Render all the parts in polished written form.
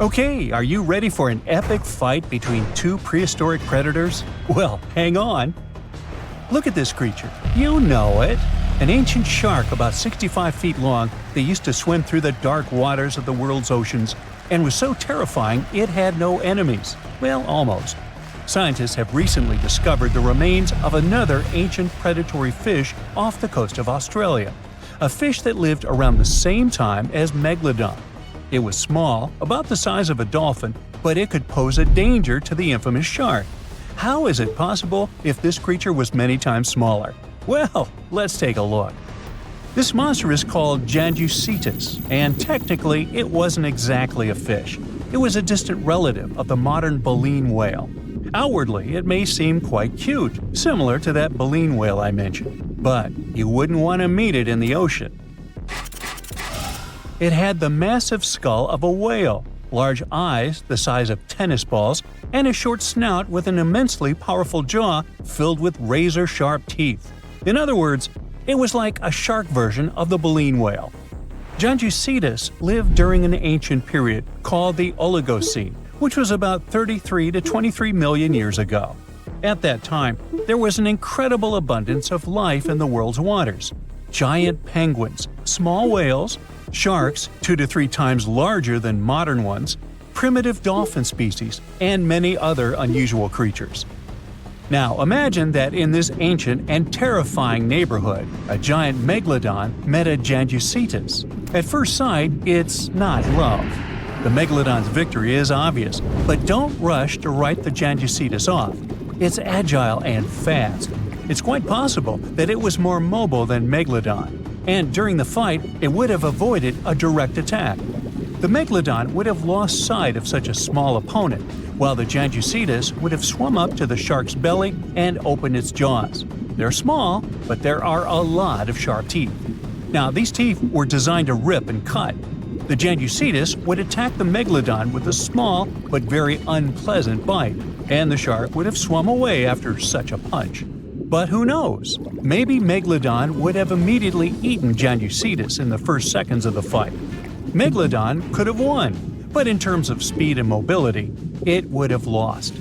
Okay, are you ready for an epic fight between two prehistoric predators? Well, hang on. Look at this creature. You know it. An ancient shark about 65 feet long that used to swim through the dark waters of the world's oceans and was so terrifying it had no enemies. Well, almost. Scientists have recently discovered the remains of another ancient predatory fish off the coast of Australia, a fish that lived around the same time as Megalodon. It was small, about the size of a dolphin, but it could pose a danger to the infamous shark. How is it possible if this creature was many times smaller? Well, let's take a look. This monster is called Janjucetus, and technically it wasn't exactly a fish. It was a distant relative of the modern baleen whale. Outwardly, it may seem quite cute, similar to that baleen whale I mentioned, but you wouldn't want to meet it in the ocean. It had the massive skull of a whale, large eyes the size of tennis balls, and a short snout with an immensely powerful jaw filled with razor-sharp teeth. In other words, it was like a shark version of the baleen whale. Janjucetus lived during an ancient period called the Oligocene, which was about 33 to 23 million years ago. At that time, there was an incredible abundance of life in the world's waters. Giant penguins, small whales, sharks 2 to 3 times larger than modern ones, primitive dolphin species, and many other unusual creatures. Now imagine that in this ancient and terrifying neighborhood, a giant Megalodon met a Janjucetus. At first sight, it's not love. The Megalodon's victory is obvious, but don't rush to write the Janjucetus off. It's agile and fast. It's quite possible that it was more mobile than Megalodon, and during the fight, it would have avoided a direct attack. The Megalodon would have lost sight of such a small opponent, while the Janjucetus would have swum up to the shark's belly and opened its jaws. They're small, but there are a lot of sharp teeth. Now, these teeth were designed to rip and cut. The Janjucetus would attack the Megalodon with a small but very unpleasant bite, and the shark would have swum away after such a punch. But who knows? Maybe Megalodon would have immediately eaten Janjucetus in the first seconds of the fight. Megalodon could have won, but in terms of speed and mobility, it would have lost.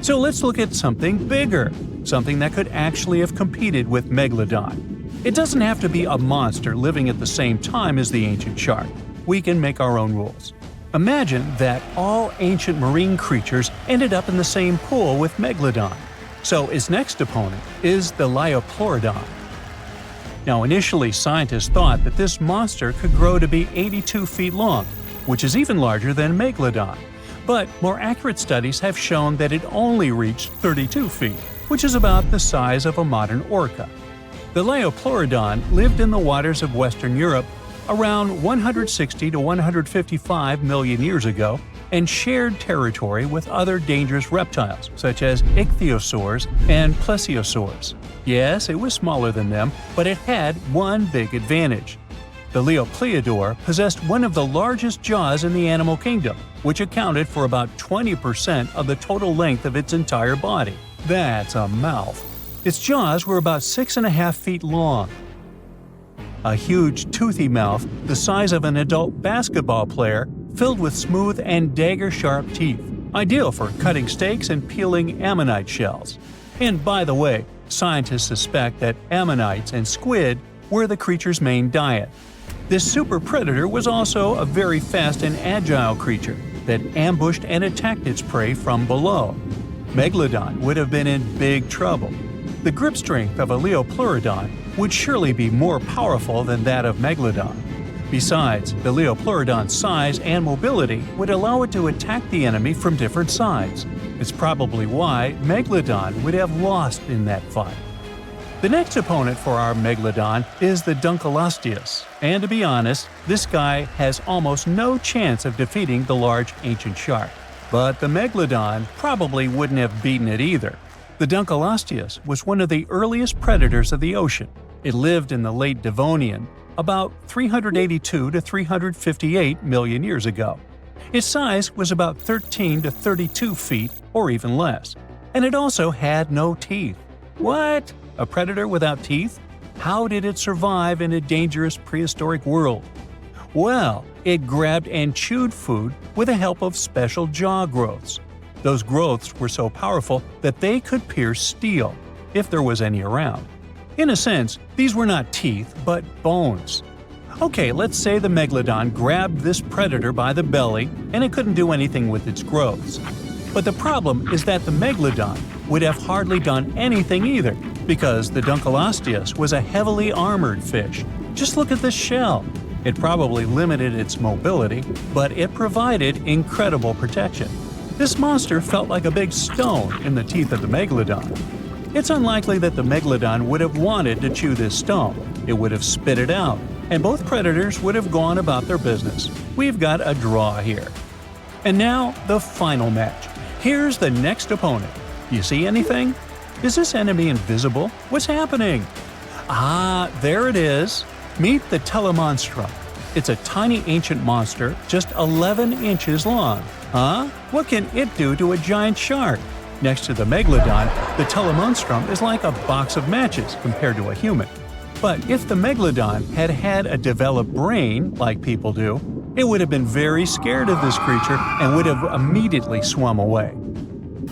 So let's look at something bigger, something that could actually have competed with Megalodon. It doesn't have to be a monster living at the same time as the ancient shark. We can make our own rules. Imagine that all ancient marine creatures ended up in the same pool with Megalodon. So its next opponent is the Liopleurodon. Now initially scientists thought that this monster could grow to be 82 feet long, which is even larger than Megalodon. But more accurate studies have shown that it only reached 32 feet, which is about the size of a modern orca. The Liopleurodon lived in the waters of Western Europe around 160 to 155 million years ago and shared territory with other dangerous reptiles such as ichthyosaurs and plesiosaurs. Yes, it was smaller than them, but it had one big advantage. The Liopleurodon possessed one of the largest jaws in the animal kingdom, which accounted for about 20% of the total length of its entire body. That's a mouth. Its jaws were about 6.5 feet long. A huge, toothy mouth the size of an adult basketball player filled with smooth and dagger-sharp teeth, ideal for cutting steaks and peeling ammonite shells. And by the way, scientists suspect that ammonites and squid were the creature's main diet. This super predator was also a very fast and agile creature that ambushed and attacked its prey from below. Megalodon would have been in big trouble. The grip strength of a Liopleurodon would surely be more powerful than that of Megalodon. Besides, the Liopleurodon's size and mobility would allow it to attack the enemy from different sides. It's probably why Megalodon would have lost in that fight. The next opponent for our Megalodon is the Dunkleosteus, and to be honest, this guy has almost no chance of defeating the large ancient shark. But the Megalodon probably wouldn't have beaten it either. The Dunkleosteus was one of the earliest predators of the ocean. It lived in the late Devonian, about 382 to 358 million years ago. Its size was about 13 to 32 feet or even less, and it also had no teeth. What? A predator without teeth? How did it survive in a dangerous prehistoric world? Well, it grabbed and chewed food with the help of special jaw growths. Those growths were so powerful that they could pierce steel, if there was any around. In a sense, these were not teeth, but bones. Okay, let's say the Megalodon grabbed this predator by the belly and it couldn't do anything with its growths. But the problem is that the Megalodon would have hardly done anything either, because the Dunkleosteus was a heavily armored fish. Just look at the shell. It probably limited its mobility, but it provided incredible protection. This monster felt like a big stone in the teeth of the Megalodon. It's unlikely that the Megalodon would have wanted to chew this stone. It would have spit it out, and both predators would have gone about their business. We've got a draw here. And now, the final match. Here's the next opponent. You see anything? Is this enemy invisible? What's happening? Ah, there it is. Meet the Telemonstrum. It's a tiny ancient monster, just 11 inches long. Huh? What can it do to a giant shark? Next to the Megalodon, the Telemonstrum is like a box of matches compared to a human. But if the Megalodon had had a developed brain, like people do, it would have been very scared of this creature and would have immediately swum away.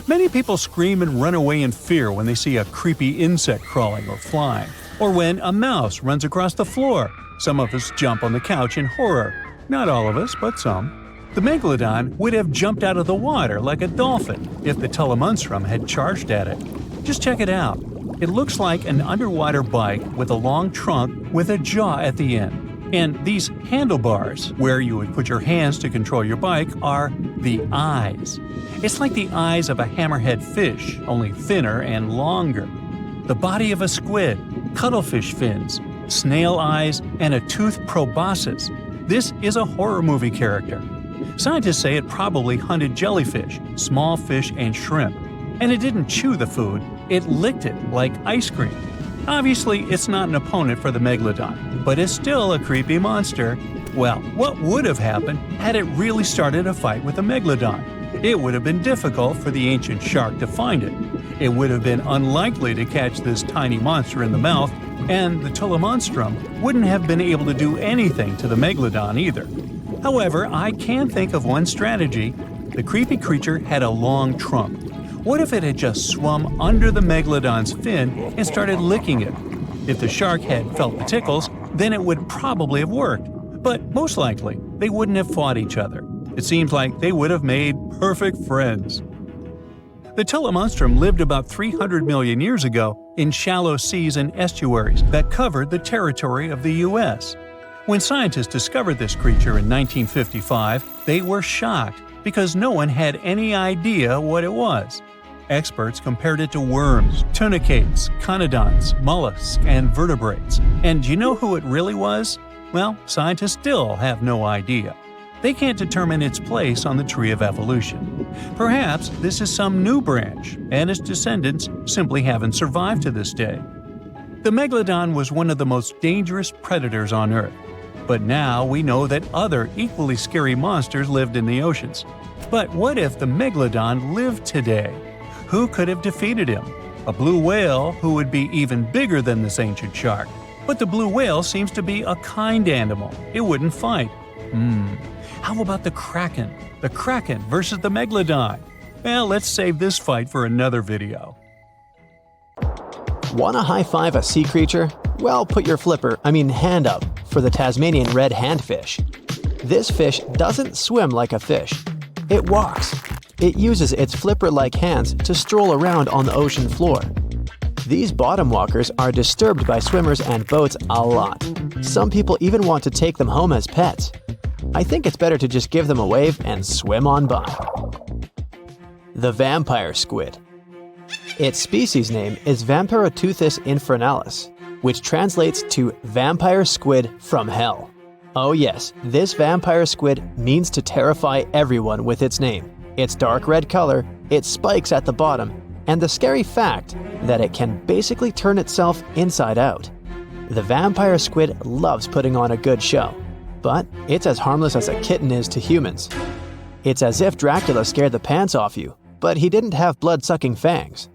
Many people scream and run away in fear when they see a creepy insect crawling or flying, or when a mouse runs across the floor. Some of us jump on the couch in horror. Not all of us, but some. The Megalodon would have jumped out of the water like a dolphin if the Telemonstrum had charged at it. Just check it out. It looks like an underwater bike with a long trunk with a jaw at the end. And these handlebars, where you would put your hands to control your bike, are the eyes. It's like the eyes of a hammerhead fish, only thinner and longer. The body of a squid, cuttlefish fins, snail eyes, and a toothed proboscis. This is a horror movie character. Scientists say it probably hunted jellyfish, small fish, and shrimp. And it didn't chew the food, it licked it like ice cream. Obviously, it's not an opponent for the Megalodon, but it's still a creepy monster. Well, what would have happened had it really started a fight with the Megalodon? It would have been difficult for the ancient shark to find it. It would have been unlikely to catch this tiny monster in the mouth, and the Telemonstrum wouldn't have been able to do anything to the Megalodon either. However, I can think of one strategy. The creepy creature had a long trunk. What if it had just swum under the Megalodon's fin and started licking it? If the shark had felt the tickles, then it would probably have worked. But most likely, they wouldn't have fought each other. It seems like they would have made perfect friends. The Telemonstrum lived about 300 million years ago in shallow seas and estuaries that covered the territory of the U.S. When scientists discovered this creature in 1955, they were shocked because no one had any idea what it was. Experts compared it to worms, tunicates, conodonts, mollusks, and vertebrates. And do you know who it really was? Well, scientists still have no idea. They can't determine its place on the tree of evolution. Perhaps this is some new branch, and its descendants simply haven't survived to this day. The Megalodon was one of the most dangerous predators on Earth. But now we know that other equally scary monsters lived in the oceans. But what if the Megalodon lived today? Who could have defeated him? A blue whale who would be even bigger than this ancient shark. But the blue whale seems to be a kind animal. It wouldn't fight. How about the Kraken? The Kraken versus the Megalodon? Well, let's save this fight for another video. Want to high-five a sea creature? Well, put your hand up for the Tasmanian red handfish. This fish doesn't swim like a fish. It walks. It uses its flipper-like hands to stroll around on the ocean floor. These bottom walkers are disturbed by swimmers and boats a lot. Some people even want to take them home as pets. I think it's better to just give them a wave and swim on by. The vampire squid. Its species name is Vampiroteuthis infernalis, which translates to vampire squid from hell. Oh yes, this vampire squid means to terrify everyone with its name, its dark red color, its spikes at the bottom, and the scary fact that it can basically turn itself inside out. The vampire squid loves putting on a good show, but it's as harmless as a kitten is to humans. It's as if Dracula scared the pants off you, but he didn't have blood-sucking fangs.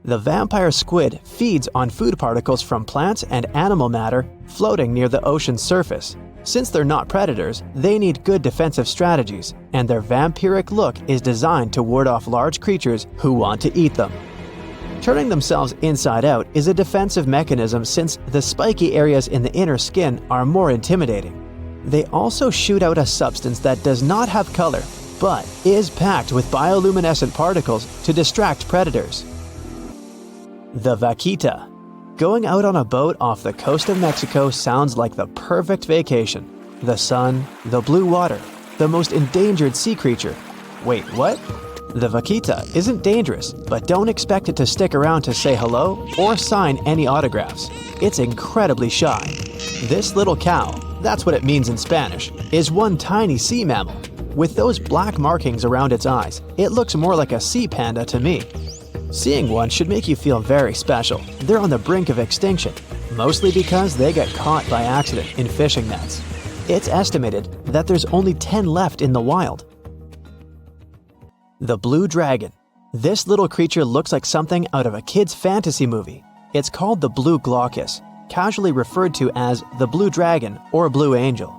The vampire squid feeds on food particles from plants and animal matter floating near the ocean's surface. Since they're not predators, they need good defensive strategies, and their vampiric look is designed to ward off large creatures who want to eat them. Turning themselves inside out is a defensive mechanism since the spiky areas in the inner skin are more intimidating. They also shoot out a substance that does not have color, but is packed with bioluminescent particles to distract predators. The vaquita. Going out on a boat off the coast of Mexico sounds like the perfect vacation. The sun, the blue water, the most endangered sea creature. Wait, what? The vaquita isn't dangerous, but don't expect it to stick around to say hello or sign any autographs. It's incredibly shy. This little cow, that's what it means in Spanish, is one tiny sea mammal. With those black markings around its eyes, it looks more like a sea panda to me. Seeing one should make you feel very special. They're on the brink of extinction, mostly because they got caught by accident in fishing nets. It's estimated that there's only 10 left in the wild. The blue dragon. This little creature looks like something out of a kid's fantasy movie. It's called the blue glaucus, casually referred to as the blue dragon or blue angel.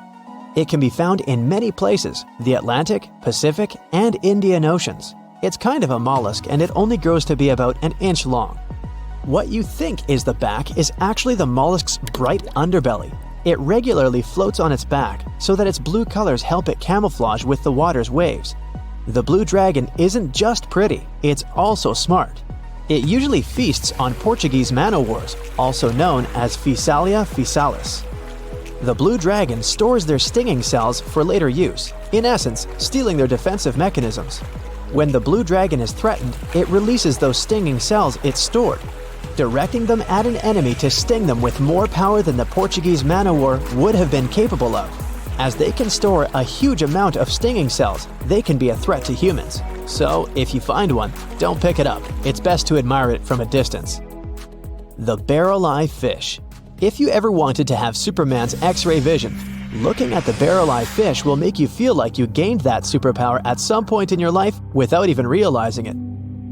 It can be found in many places, the Atlantic, Pacific, and Indian Oceans. It's kind of a mollusk and it only grows to be about an inch long. What you think is the back is actually the mollusk's bright underbelly. It regularly floats on its back so that its blue colors help it camouflage with the water's waves. The blue dragon isn't just pretty, it's also smart. It usually feasts on Portuguese man-o'-wars, also known as Physalia physalis. The blue dragon stores their stinging cells for later use, in essence, stealing their defensive mechanisms. When the blue dragon is threatened, it releases those stinging cells it stored, directing them at an enemy to sting them with more power than the Portuguese man-o'-war would have been capable of. As they can store a huge amount of stinging cells, they can be a threat to humans. So, if you find one, don't pick it up. It's best to admire it from a distance. The barrel-eye fish. If you ever wanted to have Superman's X-ray vision, looking at the barrel-eye fish will make you feel like you gained that superpower at some point in your life without even realizing it.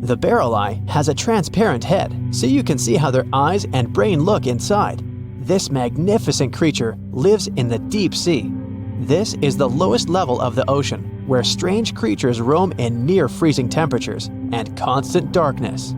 The barrel eye has a transparent head, so you can see how their eyes and brain look inside. This magnificent creature lives in the deep sea. This is the lowest level of the ocean, where strange creatures roam in near-freezing temperatures and constant darkness.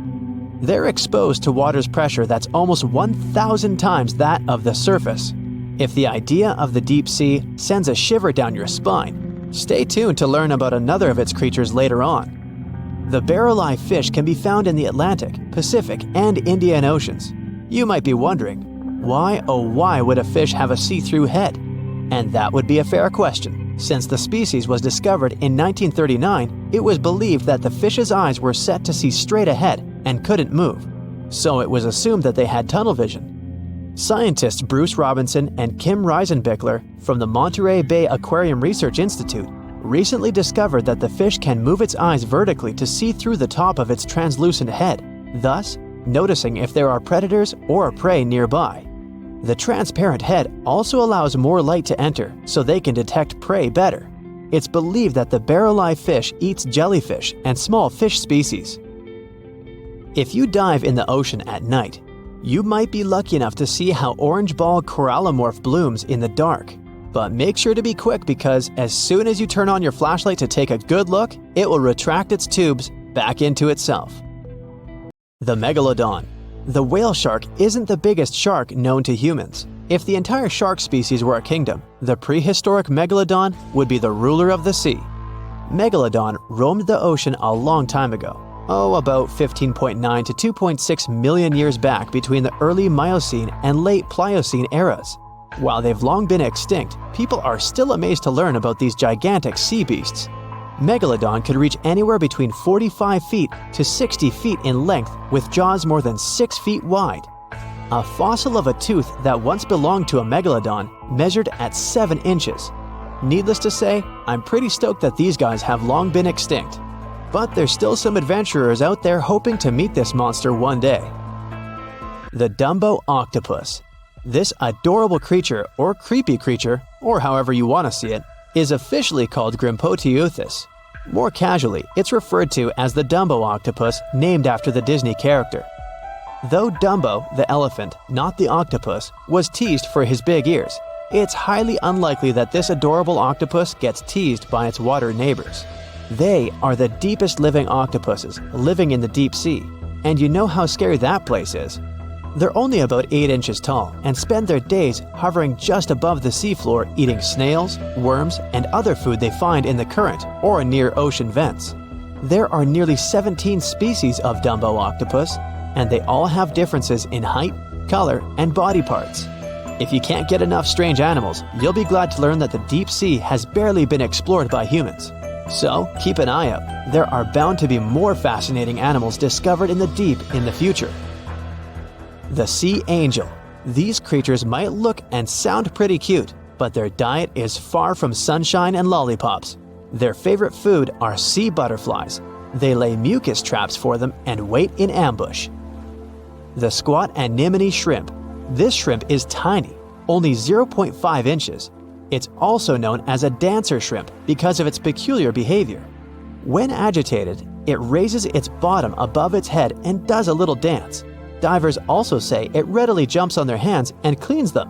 They're exposed to water's pressure that's almost 1,000 times that of the surface. If the idea of the deep sea sends a shiver down your spine, stay tuned to learn about another of its creatures later on. The barrel-eye fish can be found in the Atlantic, Pacific, and Indian Oceans. You might be wondering, why oh why would a fish have a see-through head? And that would be a fair question. Since the species was discovered in 1939, it was believed that the fish's eyes were set to see straight ahead and couldn't move. So it was assumed that they had tunnel vision. Scientists Bruce Robinson and Kim Reisenbichler from the Monterey Bay Aquarium Research Institute recently discovered that the fish can move its eyes vertically to see through the top of its translucent head, thus noticing if there are predators or prey nearby. The transparent head also allows more light to enter so they can detect prey better. It's believed that the barrel-eye fish eats jellyfish and small fish species. If you dive in the ocean at night, you might be lucky enough to see how orange ball corallimorph blooms in the dark. But make sure to be quick because as soon as you turn on your flashlight to take a good look, it will retract its tubes back into itself. The Megalodon. The whale shark isn't the biggest shark known to humans. If the entire shark species were a kingdom, the prehistoric Megalodon would be the ruler of the sea. Megalodon roamed the ocean a long time ago. About 15.9 to 2.6 million years back between the early Miocene and late Pliocene eras. While they've long been extinct, people are still amazed to learn about these gigantic sea beasts. Megalodon could reach anywhere between 45 feet to 60 feet in length with jaws more than 6 feet wide. A fossil of a tooth that once belonged to a megalodon measured at 7 inches. Needless to say, I'm pretty stoked that these guys have long been extinct. But there's still some adventurers out there hoping to meet this monster one day. The Dumbo octopus. This adorable creature, or creepy creature, or however you want to see it, is officially called Grimpoteuthis. More casually, it's referred to as the Dumbo octopus, named after the Disney character. Though Dumbo, the elephant, not the octopus, was teased for his big ears, It's highly unlikely that this adorable octopus gets teased by its water neighbors. They are the deepest living octopuses living in the deep sea, and you know how scary that place is. They're only about 8 inches tall and spend their days hovering just above the seafloor eating snails, worms, and other food they find in the current or near ocean vents. There are nearly 17 species of Dumbo octopus, and they all have differences in height, color, and body parts. If you can't get enough strange animals, you'll be glad to learn that the deep sea has barely been explored by humans. So, keep an eye out. There are bound to be more fascinating animals discovered in the deep in the future. The sea angel. These creatures might look and sound pretty cute, but their diet is far from sunshine and lollipops. Their favorite food are sea butterflies. They lay mucus traps for them and wait in ambush. The squat anemone shrimp. This shrimp is tiny, only 0.5 inches. It's also known as a dancer shrimp because of its peculiar behavior. When agitated, it raises its bottom above its head and does a little dance. Divers also say it readily jumps on their hands and cleans them.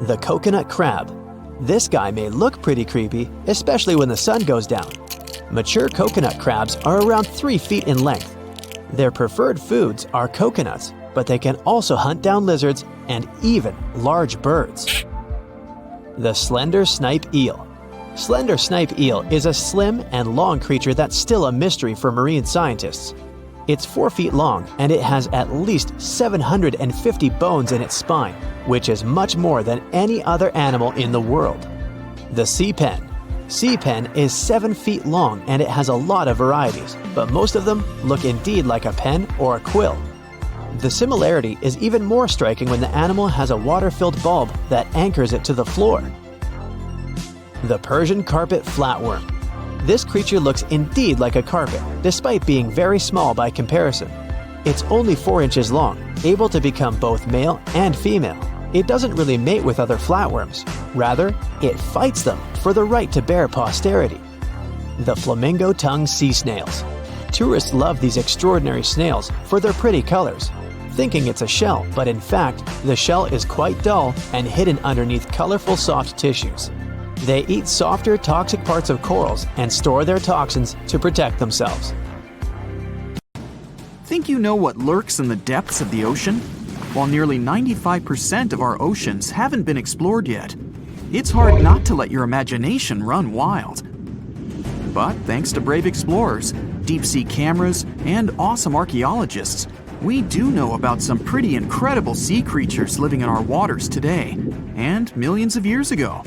The coconut crab. This guy may look pretty creepy, especially when the sun goes down. Mature coconut crabs are around 3 feet in length. Their preferred foods are coconuts, but they can also hunt down lizards and even large birds. The slender snipe eel. Slender snipe eel is a slim and long creature that's still a mystery for marine scientists. It's 4 feet long and it has at least 750 bones in its spine, which is much more than any other animal in the world. The sea pen. Sea pen is 7 feet long and it has a lot of varieties, but most of them look indeed like a pen or a quill. The similarity is even more striking when the animal has a water-filled bulb that anchors it to the floor. The Persian carpet flatworm. This creature looks indeed like a carpet, despite being very small by comparison. It's only 4 inches long, able to become both male and female. It doesn't really mate with other flatworms. Rather, it fights them for the right to bear posterity. The flamingo-tongued sea snails. Tourists love these extraordinary snails for their pretty colors, thinking it's a shell, but in fact, the shell is quite dull and hidden underneath colorful soft tissues. They eat softer, toxic parts of corals and store their toxins to protect themselves. Think you know what lurks in the depths of the ocean? While nearly 95% of our oceans haven't been explored yet, it's hard not to let your imagination run wild. But thanks to brave explorers, deep-sea cameras, and awesome archaeologists, we do know about some pretty incredible sea creatures living in our waters today, and millions of years ago.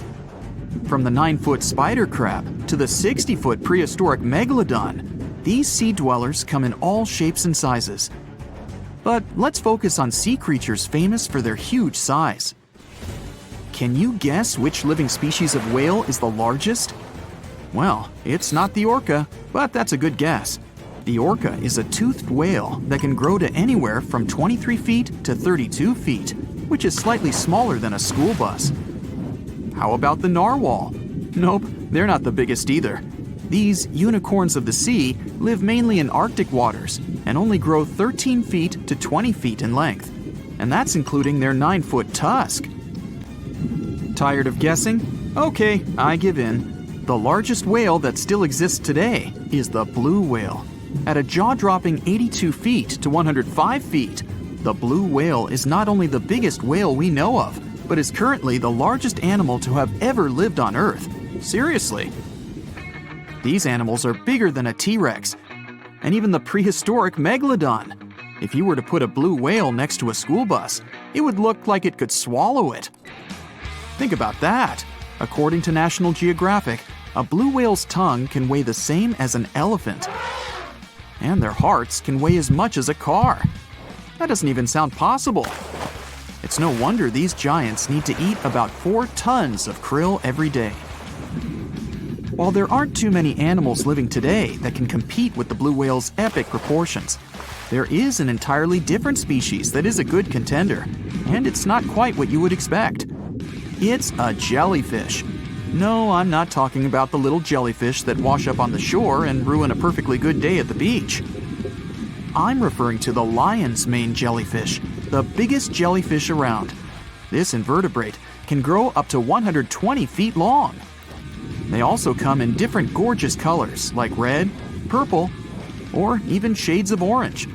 From the 9-foot spider crab to the 60-foot prehistoric Megalodon, these sea dwellers come in all shapes and sizes. But let's focus on sea creatures famous for their huge size. Can you guess which living species of whale is the largest? Well, it's not the orca, but that's a good guess. The orca is a toothed whale that can grow to anywhere from 23 feet to 32 feet, which is slightly smaller than a school bus. How about the narwhal? Nope, they're not the biggest either. These unicorns of the sea live mainly in Arctic waters and only grow 13 feet to 20 feet in length, and that's including their 9-foot tusk. Tired of guessing? Okay, I give in. The largest whale that still exists today is the blue whale. At a jaw-dropping 82 feet to 105 feet, the blue whale is not only the biggest whale we know of, but is currently the largest animal to have ever lived on Earth. Seriously. These animals are bigger than a T-Rex, and even the prehistoric Megalodon. If you were to put a blue whale next to a school bus, it would look like it could swallow it. Think about that. According to National Geographic, a blue whale's tongue can weigh the same as an elephant. And their hearts can weigh as much as a car. That doesn't even sound possible. It's no wonder these giants need to eat about 4 tons of krill every day. While there aren't too many animals living today that can compete with the blue whale's epic proportions, there is an entirely different species that is a good contender, and it's not quite what you would expect. It's a jellyfish. No, I'm not talking about the little jellyfish that wash up on the shore and ruin a perfectly good day at the beach. I'm referring to the lion's mane jellyfish, the biggest jellyfish around. This invertebrate can grow up to 120 feet long. They also come in different gorgeous colors like red, purple, or even shades of orange.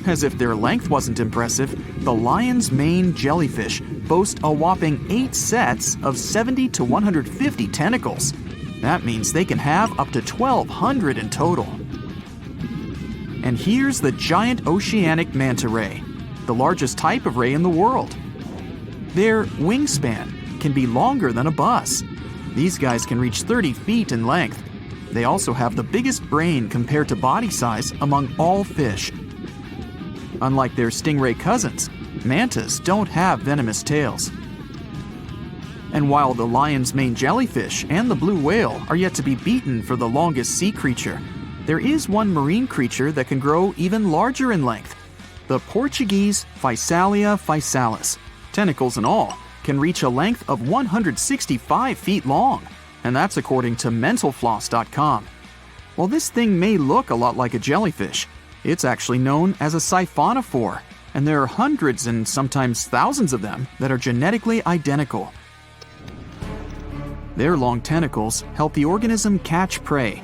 As if their length wasn't impressive, the lion's mane jellyfish boast a whopping 8 sets of 70 to 150 tentacles. That means they can have up to 1,200 in total. And here's the giant oceanic manta ray, the largest type of ray in the world. Their wingspan can be longer than a bus. These guys can reach 30 feet in length. They also have the biggest brain compared to body size among all fish. Unlike their stingray cousins, mantas don't have venomous tails. And while the lion's mane jellyfish and the blue whale are yet to be beaten for the longest sea creature, there is one marine creature that can grow even larger in length. The Portuguese Physalia physalis, tentacles and all, can reach a length of 165 feet long, and that's according to mentalfloss.com. While this thing may look a lot like a jellyfish, it's actually known as a siphonophore, and there are hundreds and sometimes thousands of them that are genetically identical. Their long tentacles help the organism catch prey,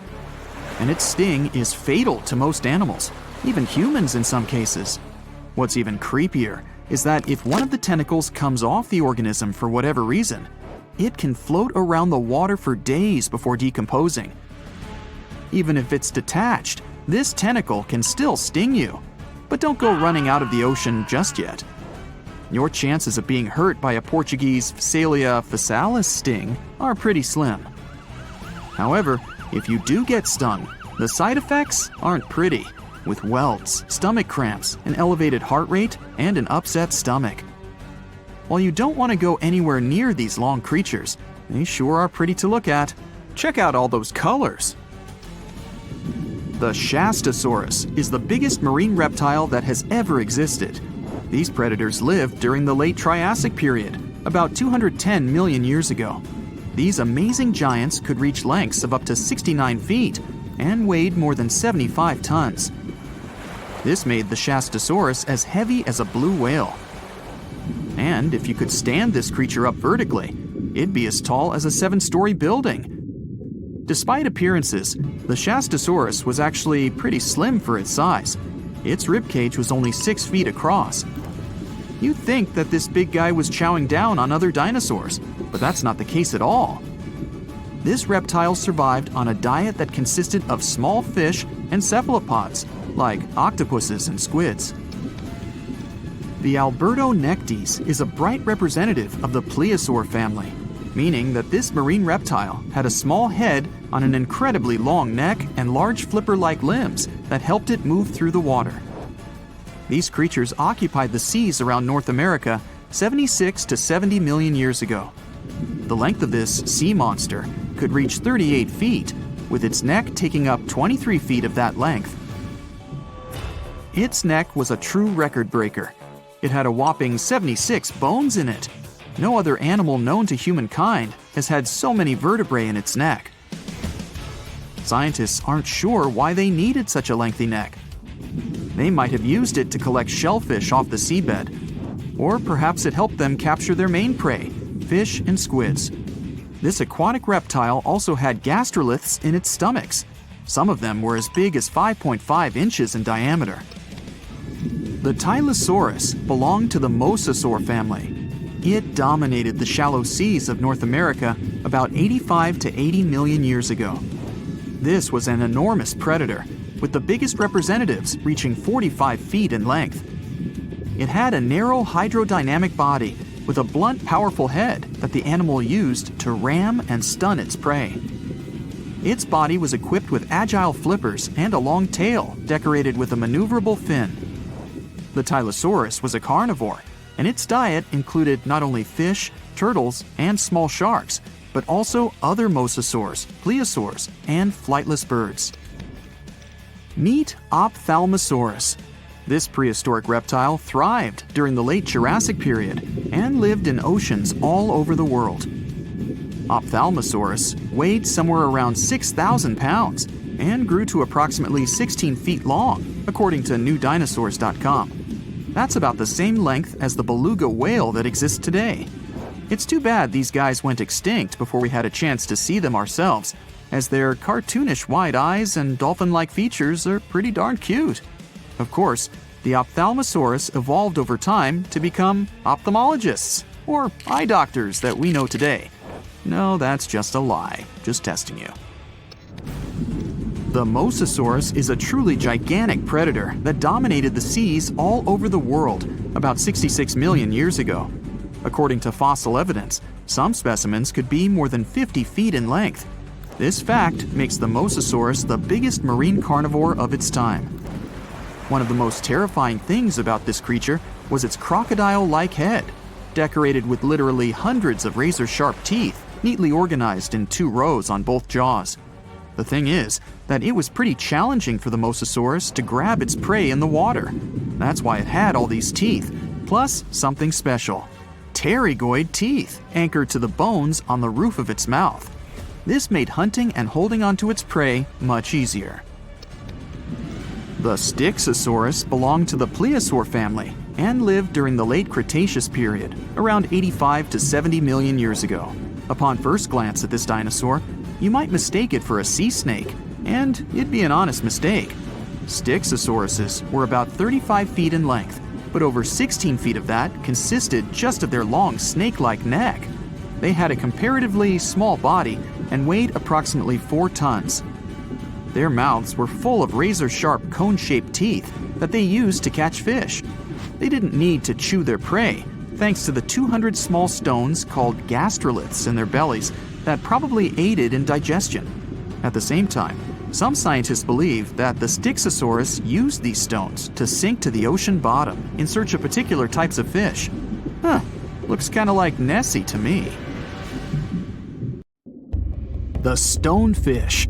and its sting is fatal to most animals, even humans in some cases. What's even creepier is that if one of the tentacles comes off the organism for whatever reason, it can float around the water for days before decomposing. Even if it's detached, this tentacle can still sting you. But don't go running out of the ocean just yet. Your chances of being hurt by a Portuguese Physalia physalis sting are pretty slim. However, if you do get stung, the side effects aren't pretty, with welts, stomach cramps, an elevated heart rate, and an upset stomach. While you don't want to go anywhere near these long creatures, they sure are pretty to look at. Check out all those colors. The Shastasaurus is the biggest marine reptile that has ever existed. These predators lived during the late Triassic period, about 210 million years ago. These amazing giants could reach lengths of up to 69 feet and weighed more than 75 tons. This made the Shastasaurus as heavy as a blue whale. And if you could stand this creature up vertically, it'd be as tall as a 7-story building. Despite appearances, the Shastasaurus was actually pretty slim for its size. Its ribcage was only 6 feet across. You'd think that this big guy was chowing down on other dinosaurs, but that's not the case at all. This reptile survived on a diet that consisted of small fish and cephalopods, like octopuses and squids. The Albertonectes is a bright representative of the plesiosaur family, meaning that this marine reptile had a small head on an incredibly long neck and large flipper-like limbs that helped it move through the water. These creatures occupied the seas around North America 76 to 70 million years ago. The length of this sea monster could reach 38 feet, with its neck taking up 23 feet of that length. Its neck was a true record breaker. It had a whopping 76 bones in it. No other animal known to humankind has had so many vertebrae in its neck. Scientists aren't sure why they needed such a lengthy neck. They might have used it to collect shellfish off the seabed, or perhaps it helped them capture their main prey, fish and squids. This aquatic reptile also had gastroliths in its stomachs. Some of them were as big as 5.5 inches in diameter. The Tylosaurus belonged to the Mosasaur family. It dominated the shallow seas of North America about 85 to 80 million years ago. This was an enormous predator, with the biggest representatives reaching 45 feet in length. It had a narrow hydrodynamic body with a blunt, powerful head that the animal used to ram and stun its prey. Its body was equipped with agile flippers and a long tail decorated with a maneuverable fin. The Tylosaurus was a carnivore, and its diet included not only fish, turtles, and small sharks, but also other mosasaurs, plesiosaurs, and flightless birds. Meet Ophthalmosaurus. This prehistoric reptile thrived during the late Jurassic period and lived in oceans all over the world. Ophthalmosaurus weighed somewhere around 6,000 pounds and grew to approximately 16 feet long, according to newdinosaurs.com. That's about the same length as the beluga whale that exists today. It's too bad these guys went extinct before we had a chance to see them ourselves, as their cartoonish wide eyes and dolphin-like features are pretty darn cute. Of course, the Ophthalmosaurus evolved over time to become ophthalmologists, or eye doctors that we know today. No, that's just a lie. Just testing you. The Mosasaurus is a truly gigantic predator that dominated the seas all over the world about 66 million years ago. According to fossil evidence, some specimens could be more than 50 feet in length. This fact makes the Mosasaurus the biggest marine carnivore of its time. One of the most terrifying things about this creature was its crocodile-like head, decorated with literally hundreds of razor-sharp teeth, neatly organized in 2 rows on both jaws. The thing is that it was pretty challenging for the Mosasaurus to grab its prey in the water. That's why it had all these teeth, plus something special: pterygoid teeth anchored to the bones on the roof of its mouth. This made hunting and holding onto its prey much easier. The Styxosaurus belonged to the plesiosaur family and lived during the late Cretaceous period, around 85 to 70 million years ago. Upon first glance at this dinosaur, you might mistake it for a sea snake, and it'd be an honest mistake. Styxosauruses were about 35 feet in length, but over 16 feet of that consisted just of their long snake-like neck. They had a comparatively small body and weighed approximately 4 tons. Their mouths were full of razor-sharp cone-shaped teeth that they used to catch fish. They didn't need to chew their prey, thanks to the 200 small stones called gastroliths in their bellies that probably aided in digestion. At the same time, some scientists believe that the Styxosaurus used these stones to sink to the ocean bottom in search of particular types of fish. Looks kind of like Nessie to me. The stonefish.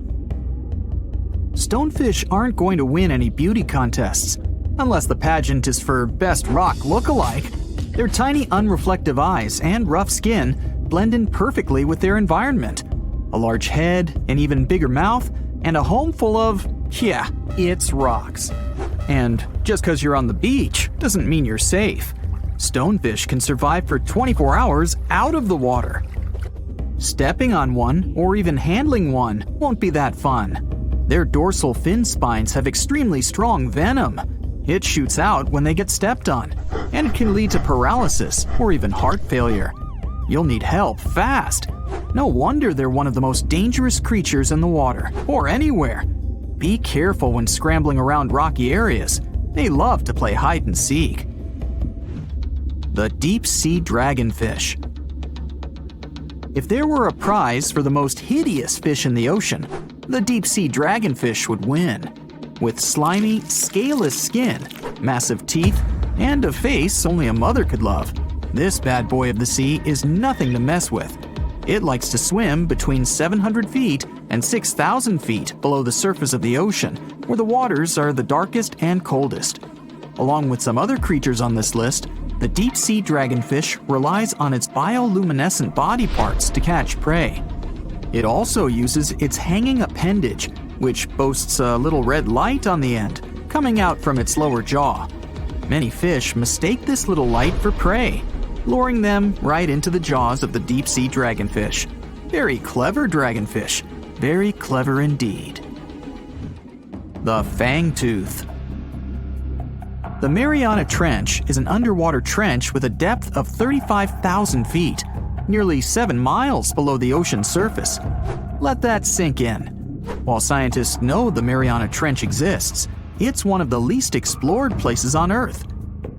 Stonefish aren't going to win any beauty contests, unless the pageant is for best rock look-alike. Their tiny unreflective eyes and rough skin blend in perfectly with their environment. A large head, an even bigger mouth, and a home full of, it's rocks. And just because you're on the beach doesn't mean you're safe. Stonefish can survive for 24 hours out of the water. Stepping on one or even handling one won't be that fun. Their dorsal fin spines have extremely strong venom. It shoots out when they get stepped on, and it can lead to paralysis or even heart failure. You'll need help fast. No wonder they're one of the most dangerous creatures in the water, or anywhere. Be careful when scrambling around rocky areas. They love to play hide and seek. The deep-sea dragonfish. If there were a prize for the most hideous fish in the ocean, the deep-sea dragonfish would win. With slimy, scaleless skin, massive teeth, and a face only a mother could love, this bad boy of the sea is nothing to mess with. It likes to swim between 700 feet and 6,000 feet below the surface of the ocean, where the waters are the darkest and coldest. Along with some other creatures on this list, the deep-sea dragonfish relies on its bioluminescent body parts to catch prey. It also uses its hanging appendage, which boasts a little red light on the end, coming out from its lower jaw. Many fish mistake this little light for prey, luring them right into the jaws of the deep-sea dragonfish. Very clever dragonfish, very clever indeed. The fangtooth. The Mariana Trench is an underwater trench with a depth of 35,000 feet, nearly 7 miles below the ocean surface. Let that sink in. While scientists know the Mariana Trench exists, it's one of the least explored places on Earth.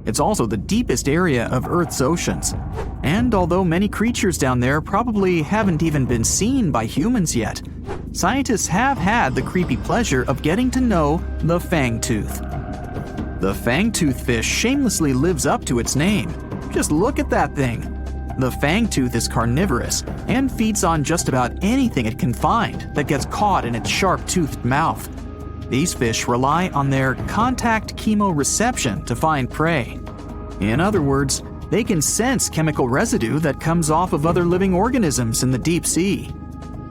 It's also the deepest area of Earth's oceans. And although many creatures down there probably haven't even been seen by humans yet, scientists have had the creepy pleasure of getting to know the fangtooth. The fangtooth fish shamelessly lives up to its name. Just look at that thing. The fangtooth is carnivorous and feeds on just about anything it can find that gets caught in its sharp-toothed mouth. These fish rely on their contact chemoreception to find prey. In other words, they can sense chemical residue that comes off of other living organisms in the deep sea.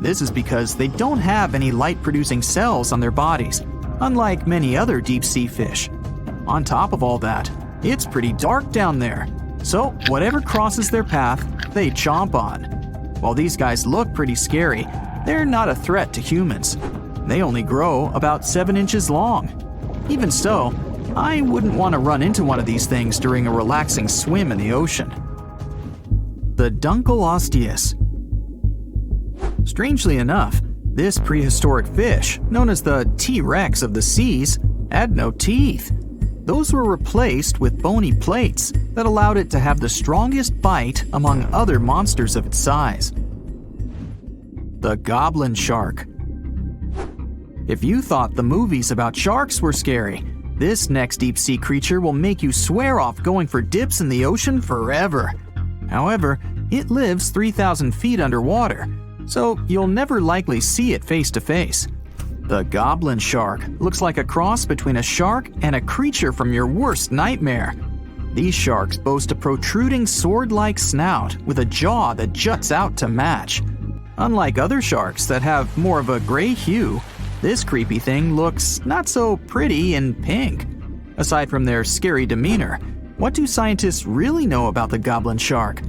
This is because they don't have any light-producing cells on their bodies, unlike many other deep-sea fish. On top of all that, it's pretty dark down there. So whatever crosses their path, they chomp on. While these guys look pretty scary, they're not a threat to humans. They only grow about 7 inches long. Even so, I wouldn't want to run into one of these things during a relaxing swim in the ocean. The Dunkleosteus. Strangely enough, this prehistoric fish, known as the T-Rex of the seas, had no teeth. Those were replaced with bony plates that allowed it to have the strongest bite among other monsters of its size. The goblin shark. If you thought the movies about sharks were scary, this next deep-sea creature will make you swear off going for dips in the ocean forever. However, it lives 3,000 feet underwater, so you'll never likely see it face to face. The goblin shark looks like a cross between a shark and a creature from your worst nightmare. These sharks boast a protruding sword-like snout with a jaw that juts out to match. Unlike other sharks that have more of a gray hue, this creepy thing looks not so pretty and pink. Aside from their scary demeanor, what do scientists really know about the goblin shark?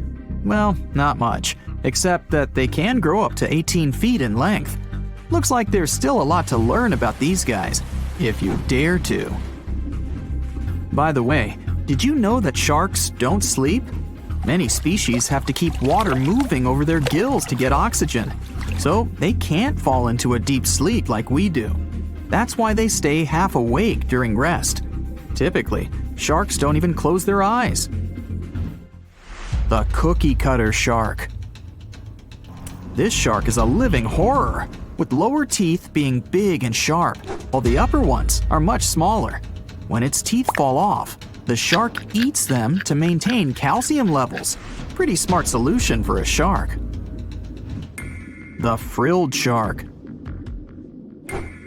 Well, not much, except that they can grow up to 18 feet in length. Looks like there's still a lot to learn about these guys, if you dare to. By the way, did you know that sharks don't sleep? Many species have to keep water moving over their gills to get oxygen, so they can't fall into a deep sleep like we do. That's why they stay half awake during rest. Typically, sharks don't even close their eyes. The cookie cutter shark. This shark is a living horror, with lower teeth being big and sharp, while the upper ones are much smaller. When its teeth fall off, the shark eats them to maintain calcium levels. Pretty smart solution for a shark. The frilled shark.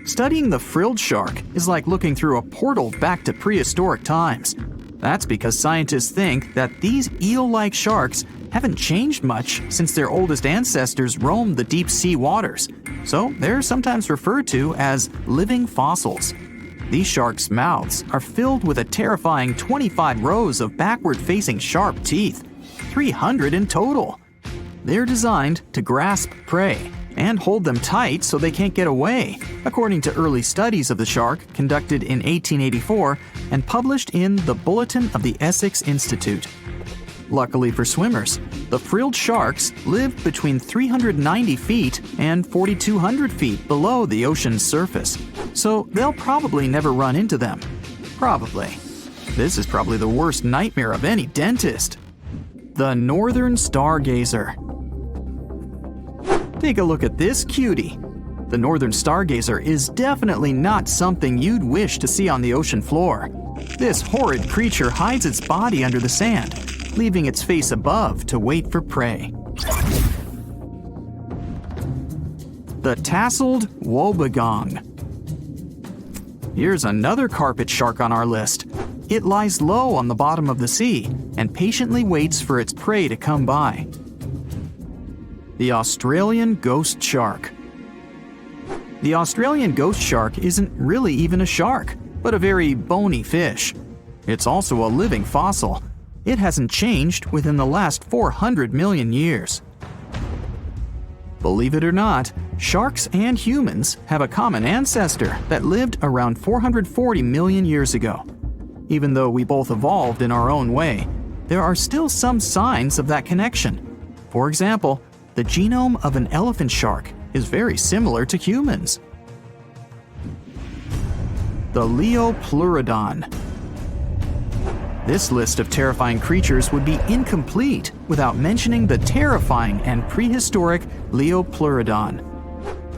Studying the frilled shark is like looking through a portal back to prehistoric times. That's because scientists think that these eel-like sharks haven't changed much since their oldest ancestors roamed the deep sea waters, so they're sometimes referred to as living fossils. These sharks' mouths are filled with a terrifying 25 rows of backward-facing sharp teeth, 300 in total. They're designed to grasp prey and hold them tight so they can't get away, according to early studies of the shark conducted in 1884 and published in the Bulletin of the Essex Institute. Luckily for swimmers, the frilled sharks live between 390 feet and 4,200 feet below the ocean's surface, so they'll probably never run into them. Probably. This is probably the worst nightmare of any dentist. The northern stargazer. Take a look at this cutie. The northern stargazer is definitely not something you'd wish to see on the ocean floor. This horrid creature hides its body under the sand, leaving its face above to wait for prey. The tasseled wobbegong. Here's another carpet shark on our list. It lies low on the bottom of the sea and patiently waits for its prey to come by. The Australian ghost shark. The Australian ghost shark isn't really even a shark, but a very bony fish. It's also a living fossil. It hasn't changed within the last 400 million years. Believe it or not, sharks and humans have a common ancestor that lived around 440 million years ago. Even though we both evolved in our own way, there are still some signs of that connection. For example, the genome of an elephant shark is very similar to humans. The Leopleurodon. This list of terrifying creatures would be incomplete without mentioning the terrifying and prehistoric Leopleurodon.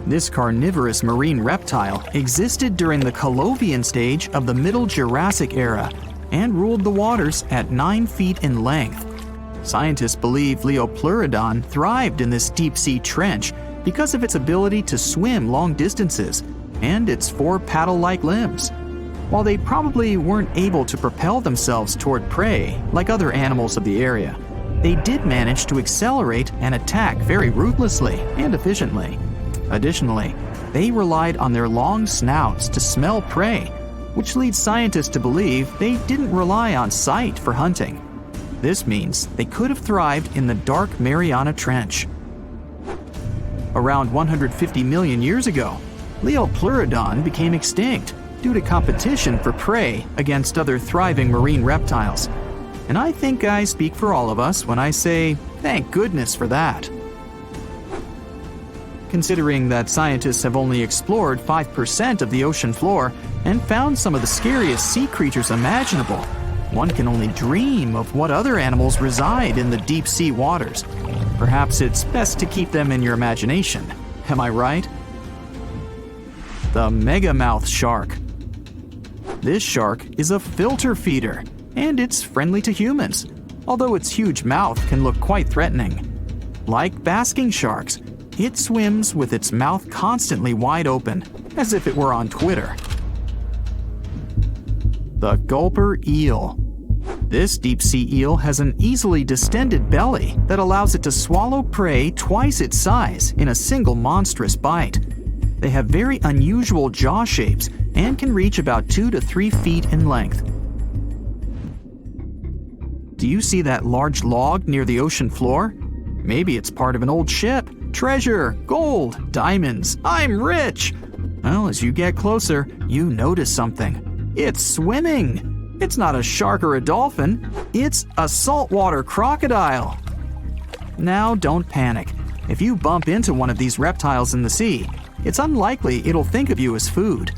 This carnivorous marine reptile existed during the Colovian stage of the Middle Jurassic era and ruled the waters at 9 feet in length. Scientists believe Leopleurodon thrived in this deep-sea trench because of its ability to swim long distances and its 4 paddle-like limbs. While they probably weren't able to propel themselves toward prey like other animals of the area, they did manage to accelerate and attack very ruthlessly and efficiently. Additionally, they relied on their long snouts to smell prey, which leads scientists to believe they didn't rely on sight for hunting. This means they could have thrived in the dark Mariana Trench. Around 150 million years ago, Leopleurodon became extinct due to competition for prey against other thriving marine reptiles. And I think I speak for all of us when I say, thank goodness for that. Considering that scientists have only explored 5% of the ocean floor and found some of the scariest sea creatures imaginable, one can only dream of what other animals reside in the deep sea waters. Perhaps it's best to keep them in your imagination. Am I right? The megamouth shark. This shark is a filter feeder, and it's friendly to humans, although its huge mouth can look quite threatening. Like basking sharks, it swims with its mouth constantly wide open, as if it were on Twitter. The gulper eel. This deep-sea eel has an easily distended belly that allows it to swallow prey twice its size in a single monstrous bite. They have very unusual jaw shapes and can reach about 2 to 3 feet in length. Do you see that large log near the ocean floor? Maybe it's part of an old ship. Treasure, gold, diamonds, I'm rich! Well, as you get closer, you notice something. It's swimming! It's not a shark or a dolphin, it's a saltwater crocodile! Now don't panic. If you bump into one of these reptiles in the sea, it's unlikely it'll think of you as food.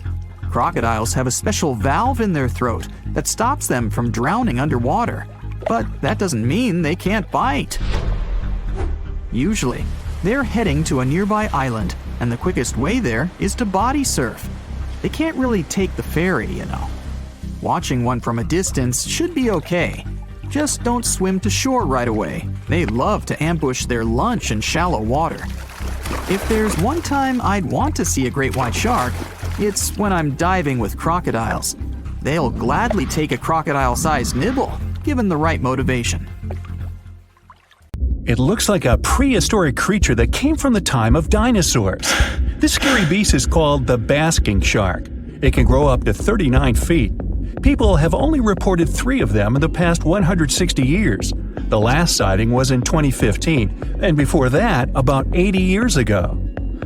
Crocodiles have a special valve in their throat that stops them from drowning underwater, but that doesn't mean they can't bite. Usually, they're heading to a nearby island, and the quickest way there is to body surf. They can't really take the ferry, you know. Watching one from a distance should be okay. Just don't swim to shore right away. They love to ambush their lunch in shallow water. If there's one time I'd want to see a great white shark, it's when I'm diving with crocodiles. They'll gladly take a crocodile-sized nibble, given the right motivation. It looks like a prehistoric creature that came from the time of dinosaurs. This scary beast is called the basking shark. It can grow up to 39 feet. People have only reported 3 of them in the past 160 years. The last sighting was in 2015, and before that, about 80 years ago.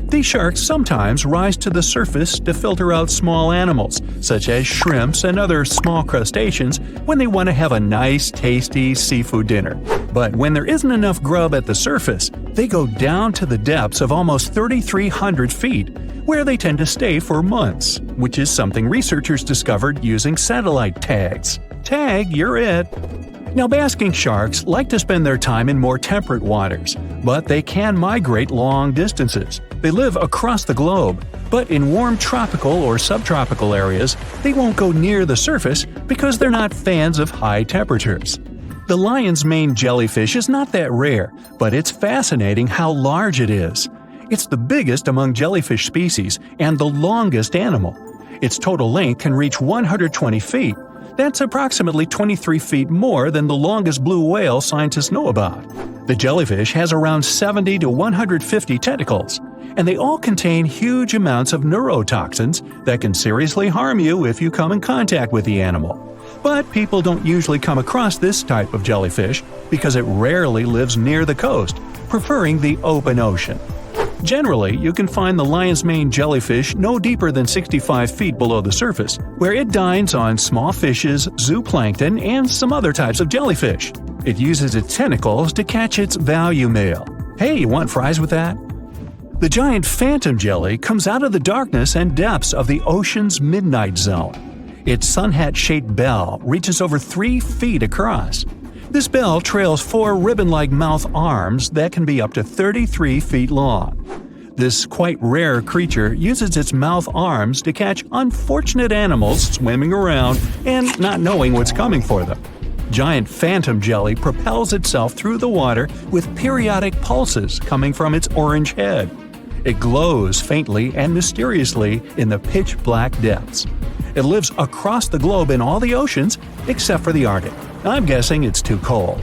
These sharks sometimes rise to the surface to filter out small animals, such as shrimps and other small crustaceans, when they want to have a nice, tasty seafood dinner. But when there isn't enough grub at the surface, they go down to the depths of almost 3,300 feet, where they tend to stay for months, which is something researchers discovered using satellite tags. Tag, you're it! Now, basking sharks like to spend their time in more temperate waters, but they can migrate long distances. They live across the globe, but in warm tropical or subtropical areas, they won't go near the surface because they're not fans of high temperatures. The lion's mane jellyfish is not that rare, but it's fascinating how large it is. It's the biggest among jellyfish species and the longest animal. Its total length can reach 120 feet. That's approximately 23 feet more than the longest blue whale scientists know about. The jellyfish has around 70 to 150 tentacles, and they all contain huge amounts of neurotoxins that can seriously harm you if you come in contact with the animal. But people don't usually come across this type of jellyfish because it rarely lives near the coast, preferring the open ocean. Generally, you can find the lion's mane jellyfish no deeper than 65 feet below the surface, where it dines on small fishes, zooplankton, and some other types of jellyfish. It uses its tentacles to catch its value meal. Hey, you want fries with that? The giant phantom jelly comes out of the darkness and depths of the ocean's midnight zone. Its sun hat-shaped bell reaches over 3 feet across. This bell trails 4 ribbon-like mouth arms that can be up to 33 feet long. This quite rare creature uses its mouth arms to catch unfortunate animals swimming around and not knowing what's coming for them. Giant phantom jelly propels itself through the water with periodic pulses coming from its orange head. It glows faintly and mysteriously in the pitch-black depths. It lives across the globe in all the oceans except for the Arctic. I'm guessing it's too cold.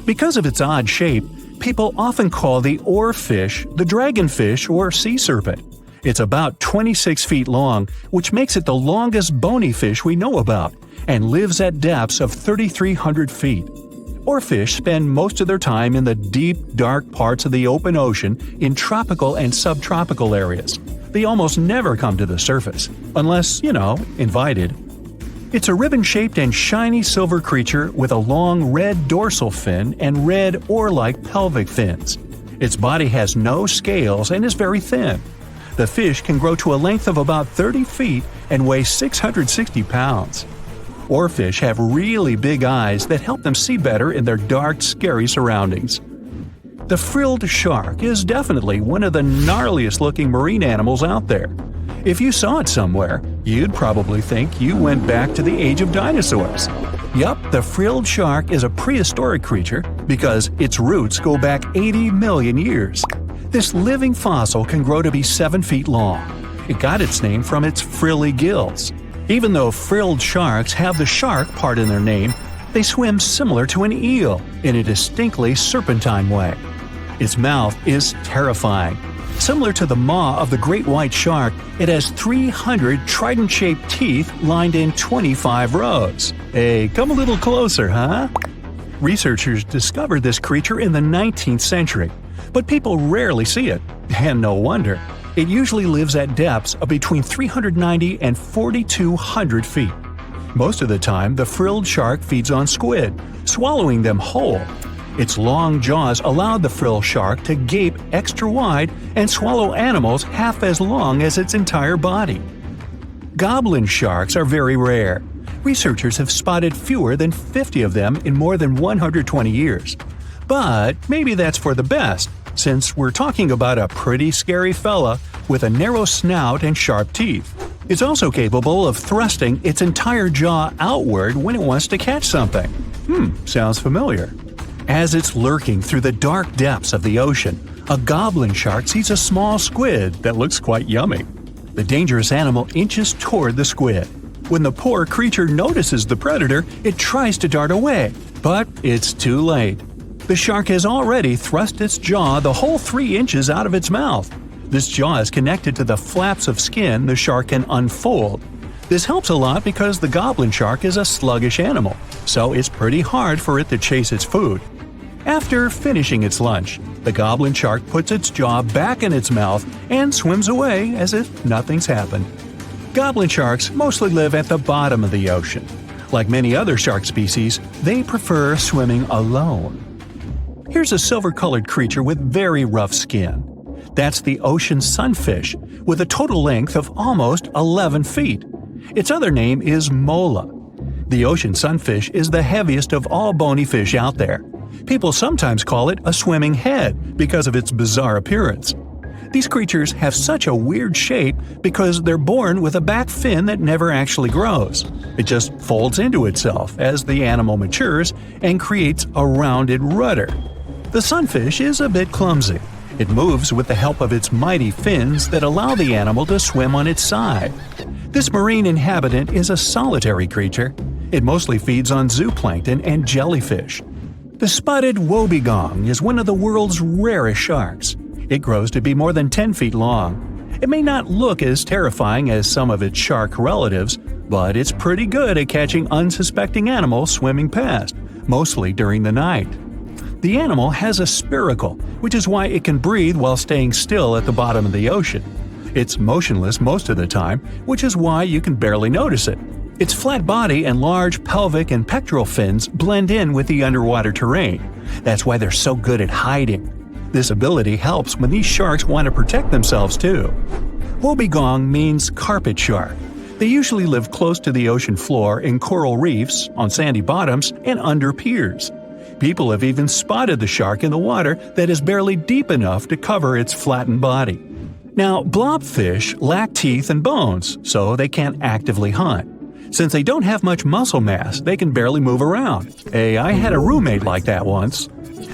Because of its odd shape, people often call the oarfish the dragonfish or sea serpent. It's about 26 feet long, which makes it the longest bony fish we know about, and lives at depths of 3,300 feet. Oarfish spend most of their time in the deep, dark parts of the open ocean in tropical and subtropical areas. They almost never come to the surface, unless, invited. It's a ribbon-shaped and shiny silver creature with a long red dorsal fin and red oar-like pelvic fins. Its body has no scales and is very thin. The fish can grow to a length of about 30 feet and weigh 660 pounds. Oarfish have really big eyes that help them see better in their dark, scary surroundings. The frilled shark is definitely one of the gnarliest-looking marine animals out there. If you saw it somewhere, you'd probably think you went back to the age of dinosaurs. Yup, the frilled shark is a prehistoric creature because its roots go back 80 million years. This living fossil can grow to be 7 feet long. It got its name from its frilly gills. Even though frilled sharks have the shark part in their name, they swim similar to an eel in a distinctly serpentine way. Its mouth is terrifying. Similar to the maw of the great white shark, it has 300 trident-shaped teeth lined in 25 rows. Hey, come a little closer, huh? Researchers discovered this creature in the 19th century, but people rarely see it, and no wonder. It usually lives at depths of between 390 and 4,200 feet. Most of the time, the frilled shark feeds on squid, swallowing them whole. Its long jaws allowed the frilled shark to gape extra wide and swallow animals half as long as its entire body. Goblin sharks are very rare. Researchers have spotted fewer than 50 of them in more than 120 years. But maybe that's for the best, since we're talking about a pretty scary fella with a narrow snout and sharp teeth. It's also capable of thrusting its entire jaw outward when it wants to catch something. Sounds familiar. As it's lurking through the dark depths of the ocean, a goblin shark sees a small squid that looks quite yummy. The dangerous animal inches toward the squid. When the poor creature notices the predator, it tries to dart away, but it's too late. The shark has already thrust its jaw the whole 3 inches out of its mouth. This jaw is connected to the flaps of skin the shark can unfold. This helps a lot because the goblin shark is a sluggish animal, so it's pretty hard for it to chase its food. After finishing its lunch, the goblin shark puts its jaw back in its mouth and swims away as if nothing's happened. Goblin sharks mostly live at the bottom of the ocean. Like many other shark species, they prefer swimming alone. Here's a silver-colored creature with very rough skin. That's the ocean sunfish, with a total length of almost 11 feet. Its other name is mola. The ocean sunfish is the heaviest of all bony fish out there. People sometimes call it a swimming head because of its bizarre appearance. These creatures have such a weird shape because they're born with a back fin that never actually grows. It just folds into itself as the animal matures and creates a rounded rudder. The sunfish is a bit clumsy. It moves with the help of its mighty fins that allow the animal to swim on its side. This marine inhabitant is a solitary creature. It mostly feeds on zooplankton and jellyfish. The spotted wobbegong is one of the world's rarest sharks. It grows to be more than 10 feet long. It may not look as terrifying as some of its shark relatives, but it's pretty good at catching unsuspecting animals swimming past, mostly during the night. The animal has a spiracle, which is why it can breathe while staying still at the bottom of the ocean. It's motionless most of the time, which is why you can barely notice it. Its flat body and large pelvic and pectoral fins blend in with the underwater terrain. That's why they're so good at hiding. This ability helps when these sharks want to protect themselves too. Wobbegong means carpet shark. They usually live close to the ocean floor in coral reefs, on sandy bottoms, and under piers. People have even spotted the shark in the water that is barely deep enough to cover its flattened body. Now, blobfish lack teeth and bones, so they can't actively hunt. Since they don't have much muscle mass, they can barely move around. Hey, I had a roommate like that once.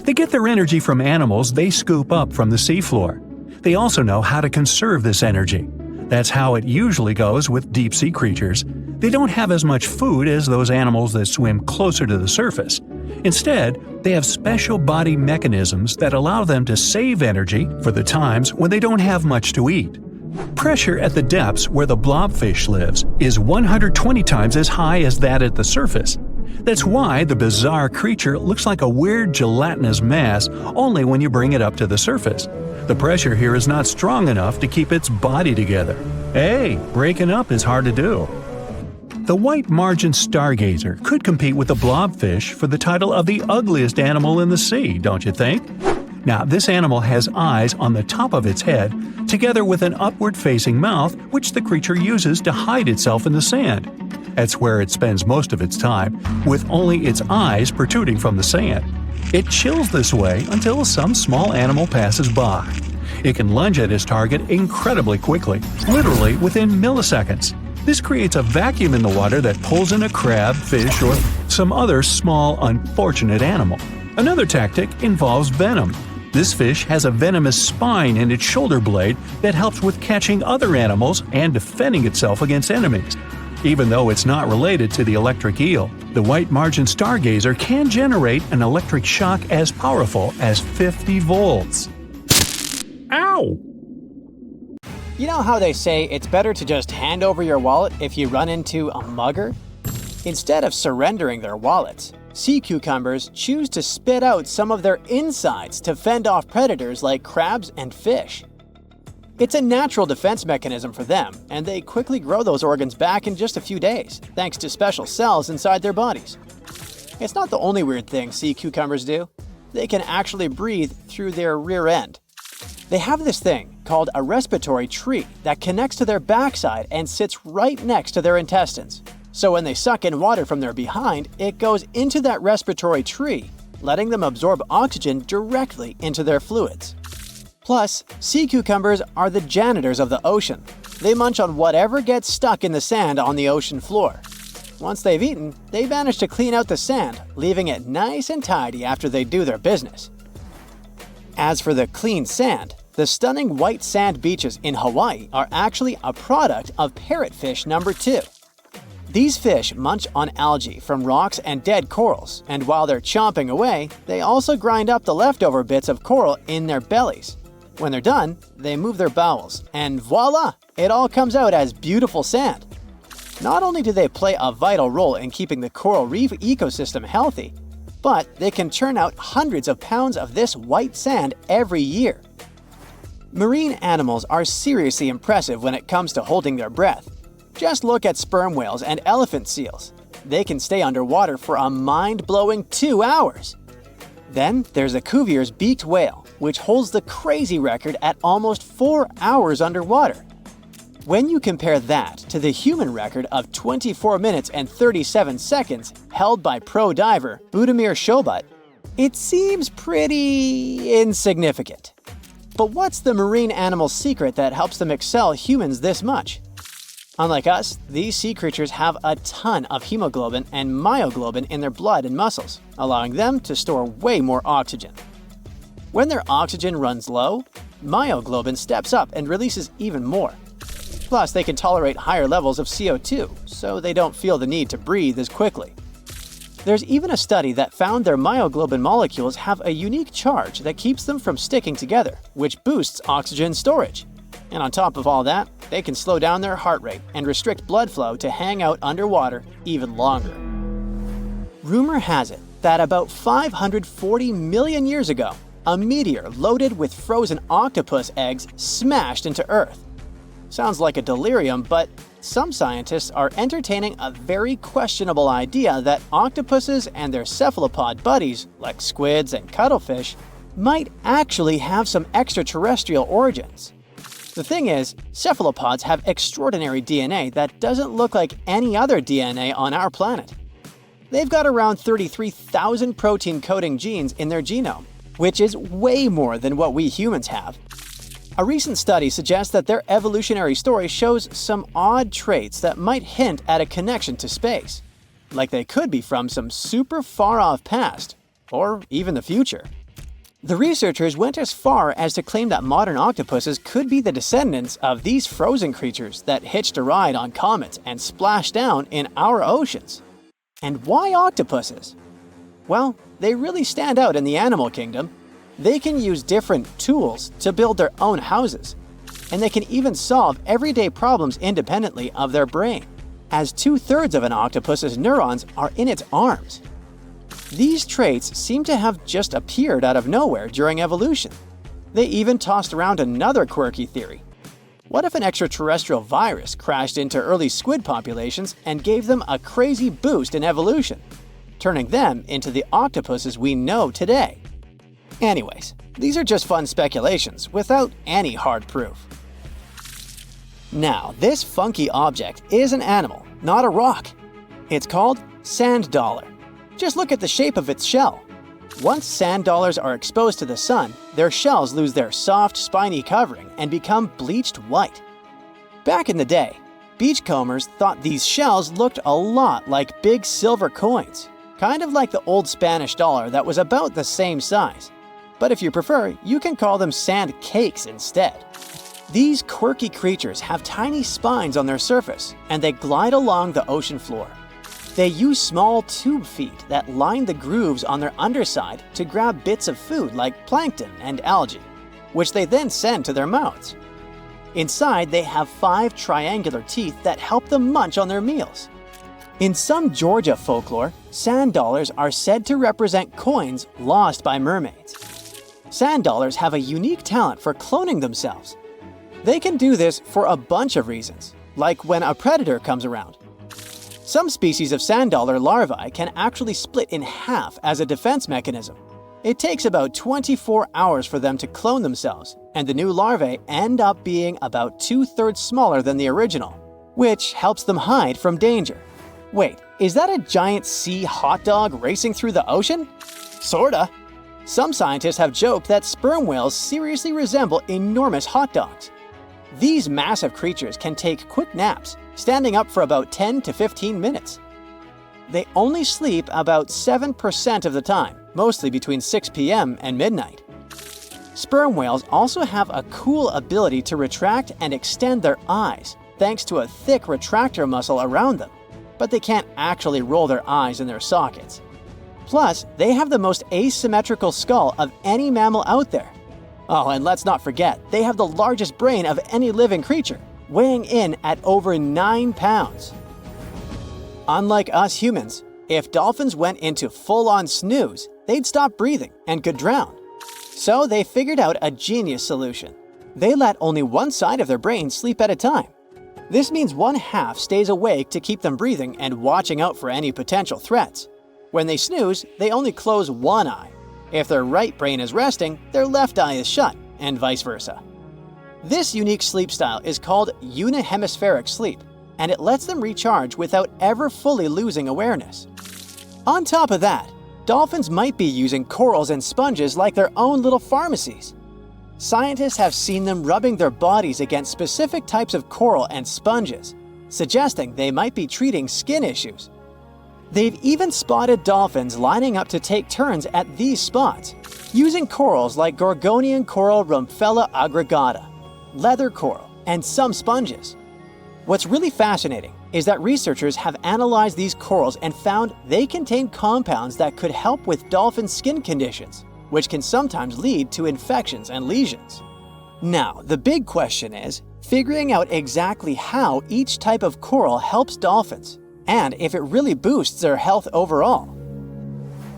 They get their energy from animals they scoop up from the seafloor. They also know how to conserve this energy. That's how it usually goes with deep-sea creatures. They don't have as much food as those animals that swim closer to the surface. Instead, they have special body mechanisms that allow them to save energy for the times when they don't have much to eat. Pressure at the depths where the blobfish lives is 120 times as high as that at the surface. That's why the bizarre creature looks like a weird gelatinous mass only when you bring it up to the surface. The pressure here is not strong enough to keep its body together. Hey, breaking up is hard to do. The white margin stargazer could compete with the blobfish for the title of the ugliest animal in the sea, don't you think? Now, this animal has eyes on the top of its head, together with an upward-facing mouth which the creature uses to hide itself in the sand. That's where it spends most of its time, with only its eyes protruding from the sand. It chills this way until some small animal passes by. It can lunge at its target incredibly quickly, literally within milliseconds. This creates a vacuum in the water that pulls in a crab, fish, or some other small, unfortunate animal. Another tactic involves venom. This fish has a venomous spine in its shoulder blade that helps with catching other animals and defending itself against enemies. Even though it's not related to the electric eel, the white margin stargazer can generate an electric shock as powerful as 50 volts. Ow! You know how they say it's better to just hand over your wallet if you run into a mugger? Instead of surrendering their wallets, sea cucumbers choose to spit out some of their insides to fend off predators like crabs and fish. It's a natural defense mechanism for them, and they quickly grow those organs back in just a few days, thanks to special cells inside their bodies. It's not the only weird thing sea cucumbers do. They can actually breathe through their rear end. They have this thing called a respiratory tree that connects to their backside and sits right next to their intestines. So when they suck in water from their behind, it goes into that respiratory tree, letting them absorb oxygen directly into their fluids. Plus, sea cucumbers are the janitors of the ocean. They munch on whatever gets stuck in the sand on the ocean floor. Once they've eaten, they manage to clean out the sand, leaving it nice and tidy after they do their business. As for the clean sand, the stunning white sand beaches in Hawaii are actually a product of parrotfish number 2. These fish munch on algae from rocks and dead corals, and while they're chomping away, they also grind up the leftover bits of coral in their bellies. When they're done, they move their bowels, and voila! It all comes out as beautiful sand. Not only do they play a vital role in keeping the coral reef ecosystem healthy, but they can churn out hundreds of pounds of this white sand every year. Marine animals are seriously impressive when it comes to holding their breath. Just look at sperm whales and elephant seals. They can stay underwater for a mind-blowing 2 hours. Then there's the Cuvier's beaked whale, which holds the crazy record at almost 4 hours underwater. When you compare that to the human record of 24 minutes and 37 seconds held by pro diver Budimir Shobat, it seems pretty insignificant. But what's the marine animal's secret that helps them excel humans this much? Unlike us, these sea creatures have a ton of hemoglobin and myoglobin in their blood and muscles, allowing them to store way more oxygen. When their oxygen runs low, myoglobin steps up and releases even more. Plus, they can tolerate higher levels of CO2, so they don't feel the need to breathe as quickly. There's even a study that found their myoglobin molecules have a unique charge that keeps them from sticking together, which boosts oxygen storage. And on top of all that, they can slow down their heart rate and restrict blood flow to hang out underwater even longer. Rumor has it that about 540 million years ago, a meteor loaded with frozen octopus eggs smashed into Earth. Sounds like a delirium, but some scientists are entertaining a very questionable idea that octopuses and their cephalopod buddies, like squids and cuttlefish, might actually have some extraterrestrial origins. The thing is, cephalopods have extraordinary DNA that doesn't look like any other DNA on our planet. They've got around 33,000 protein-coding genes in their genome, which is way more than what we humans have. A recent study suggests that their evolutionary story shows some odd traits that might hint at a connection to space, like they could be from some super far-off past, or even the future. The researchers went as far as to claim that modern octopuses could be the descendants of these frozen creatures that hitched a ride on comets and splashed down in our oceans. And why octopuses? Well, they really stand out in the animal kingdom. They can use different tools to build their own houses, and they can even solve everyday problems independently of their brain. as 2/3 of an octopus's neurons are in its arms. These traits seem to have just appeared out of nowhere during evolution. They even tossed around another quirky theory. What if an extraterrestrial virus crashed into early squid populations and gave them a crazy boost in evolution, turning them into the octopuses we know today? Anyways, these are just fun speculations without any hard proof. Now, this funky object is an animal, not a rock. It's called sand dollar. Just look at the shape of its shell. Once sand dollars are exposed to the sun, their shells lose their soft, spiny covering and become bleached white. Back in the day, beachcombers thought these shells looked a lot like big silver coins, kind of like the old Spanish dollar that was about the same size. But if you prefer, you can call them sand cakes instead. These quirky creatures have tiny spines on their surface, and they glide along the ocean floor. They use small tube feet that line the grooves on their underside to grab bits of food like plankton and algae, which they then send to their mouths. Inside, they have 5 triangular teeth that help them munch on their meals. In some Georgia folklore, sand dollars are said to represent coins lost by mermaids. Sand dollars have a unique talent for cloning themselves. They can do this for a bunch of reasons, like when a predator comes around. Some species of sand dollar larvae can actually split in half as a defense mechanism. It takes about 24 hours for them to clone themselves, and the new larvae end up being about 2/3 smaller than the original, which helps them hide from danger. Wait, is that a giant sea hot dog racing through the ocean? Sorta. Some scientists have joked that sperm whales seriously resemble enormous hot dogs. These massive creatures can take quick naps, standing up for about 10 to 15 minutes. They only sleep about 7% of the time, mostly between 6 p.m. and midnight. Sperm whales also have a cool ability to retract and extend their eyes, thanks to a thick retractor muscle around them, but they can't actually roll their eyes in their sockets. Plus, they have the most asymmetrical skull of any mammal out there. Oh, and let's not forget, they have the largest brain of any living creature, weighing in at over 9 pounds. Unlike us humans, if dolphins went into full-on snooze, they'd stop breathing and could drown. So they figured out a genius solution. They let only one side of their brain sleep at a time. This means one half stays awake to keep them breathing and watching out for any potential threats. When they snooze, they only close one eye. If their right brain is resting, their left eye is shut, and vice versa. This unique sleep style is called unihemispheric sleep, and it lets them recharge without ever fully losing awareness. On top of that, dolphins might be using corals and sponges like their own little pharmacies. Scientists have seen them rubbing their bodies against specific types of coral and sponges, suggesting they might be treating skin issues. They've even spotted dolphins lining up to take turns at these spots, using corals like Gorgonian coral Rumpella aggregata, leather coral, and some sponges. What's really fascinating is that researchers have analyzed these corals and found they contain compounds that could help with dolphin skin conditions, which can sometimes lead to infections and lesions. Now, the big question is figuring out exactly how each type of coral helps dolphins, and if it really boosts their health overall.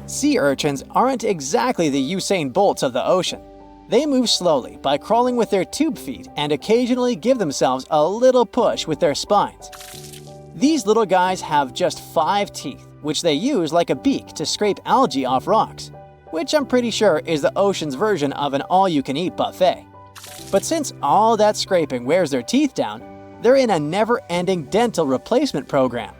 Sea urchins aren't exactly the Usain Bolts of the ocean. They move slowly by crawling with their tube feet and occasionally give themselves a little push with their spines. These little guys have just 5 teeth, which they use like a beak to scrape algae off rocks, which I'm pretty sure is the ocean's version of an all-you-can-eat buffet. But since all that scraping wears their teeth down, they're in a never-ending dental replacement program.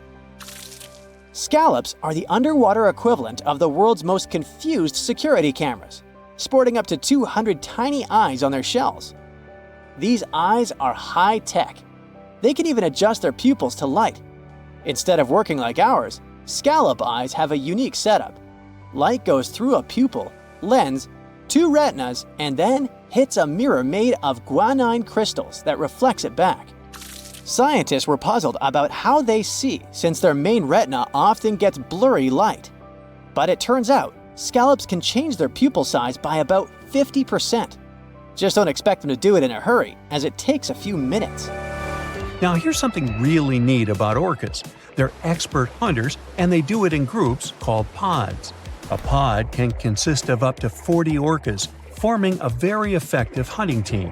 Scallops are the underwater equivalent of the world's most confused security cameras, sporting up to 200 tiny eyes on their shells. These eyes are high-tech. They can even adjust their pupils to light. Instead of working like ours, scallop eyes have a unique setup. Light goes through a pupil, lens, 2 retinas, and then hits a mirror made of guanine crystals that reflects it back. Scientists were puzzled about how they see since their main retina often gets blurry light. But it turns out, scallops can change their pupil size by about 50%. Just don't expect them to do it in a hurry, as it takes a few minutes. Now here's something really neat about orcas. They're expert hunters and they do it in groups called pods. A pod can consist of up to 40 orcas, forming a very effective hunting team.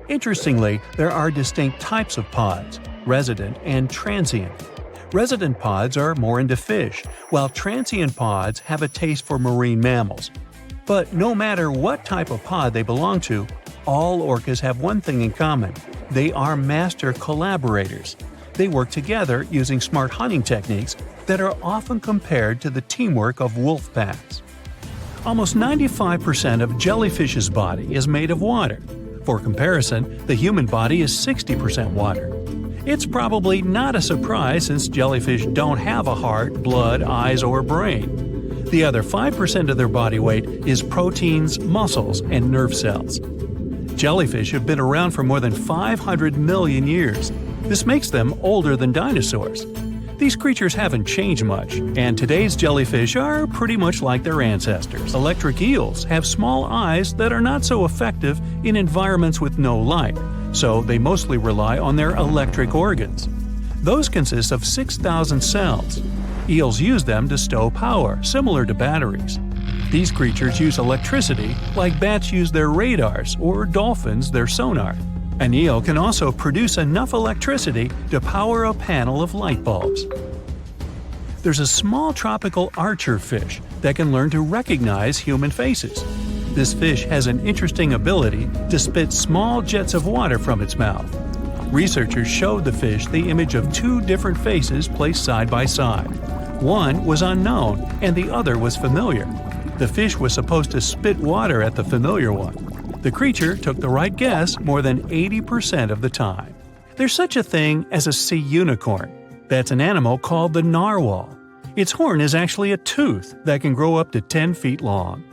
Interestingly, there are distinct types of pods: resident and transient. Resident pods are more into fish, while transient pods have a taste for marine mammals. But no matter what type of pod they belong to, all orcas have one thing in common: they are master collaborators. They work together using smart hunting techniques that are often compared to the teamwork of wolf packs. Almost 95% of jellyfish's body is made of water. For comparison, the human body is 60% water. It's probably not a surprise since jellyfish don't have a heart, blood, eyes, or brain. The other 5% of their body weight is proteins, muscles, and nerve cells. Jellyfish have been around for more than 500 million years. This makes them older than dinosaurs. These creatures haven't changed much, and today's jellyfish are pretty much like their ancestors. Electric eels have small eyes that are not so effective in environments with no light, so they mostly rely on their electric organs. Those consist of 6,000 cells. Eels use them to stow power, similar to batteries. These creatures use electricity like bats use their radars or dolphins their sonar. An eel can also produce enough electricity to power a panel of light bulbs. There's a small tropical archer fish that can learn to recognize human faces. This fish has an interesting ability to spit small jets of water from its mouth. Researchers showed the fish the image of two different faces placed side by side. One was unknown and the other was familiar. The fish was supposed to spit water at the familiar one. The creature took the right guess more than 80% of the time. There's such a thing as a sea unicorn. That's an animal called the narwhal. Its horn is actually a tooth that can grow up to 10 feet long.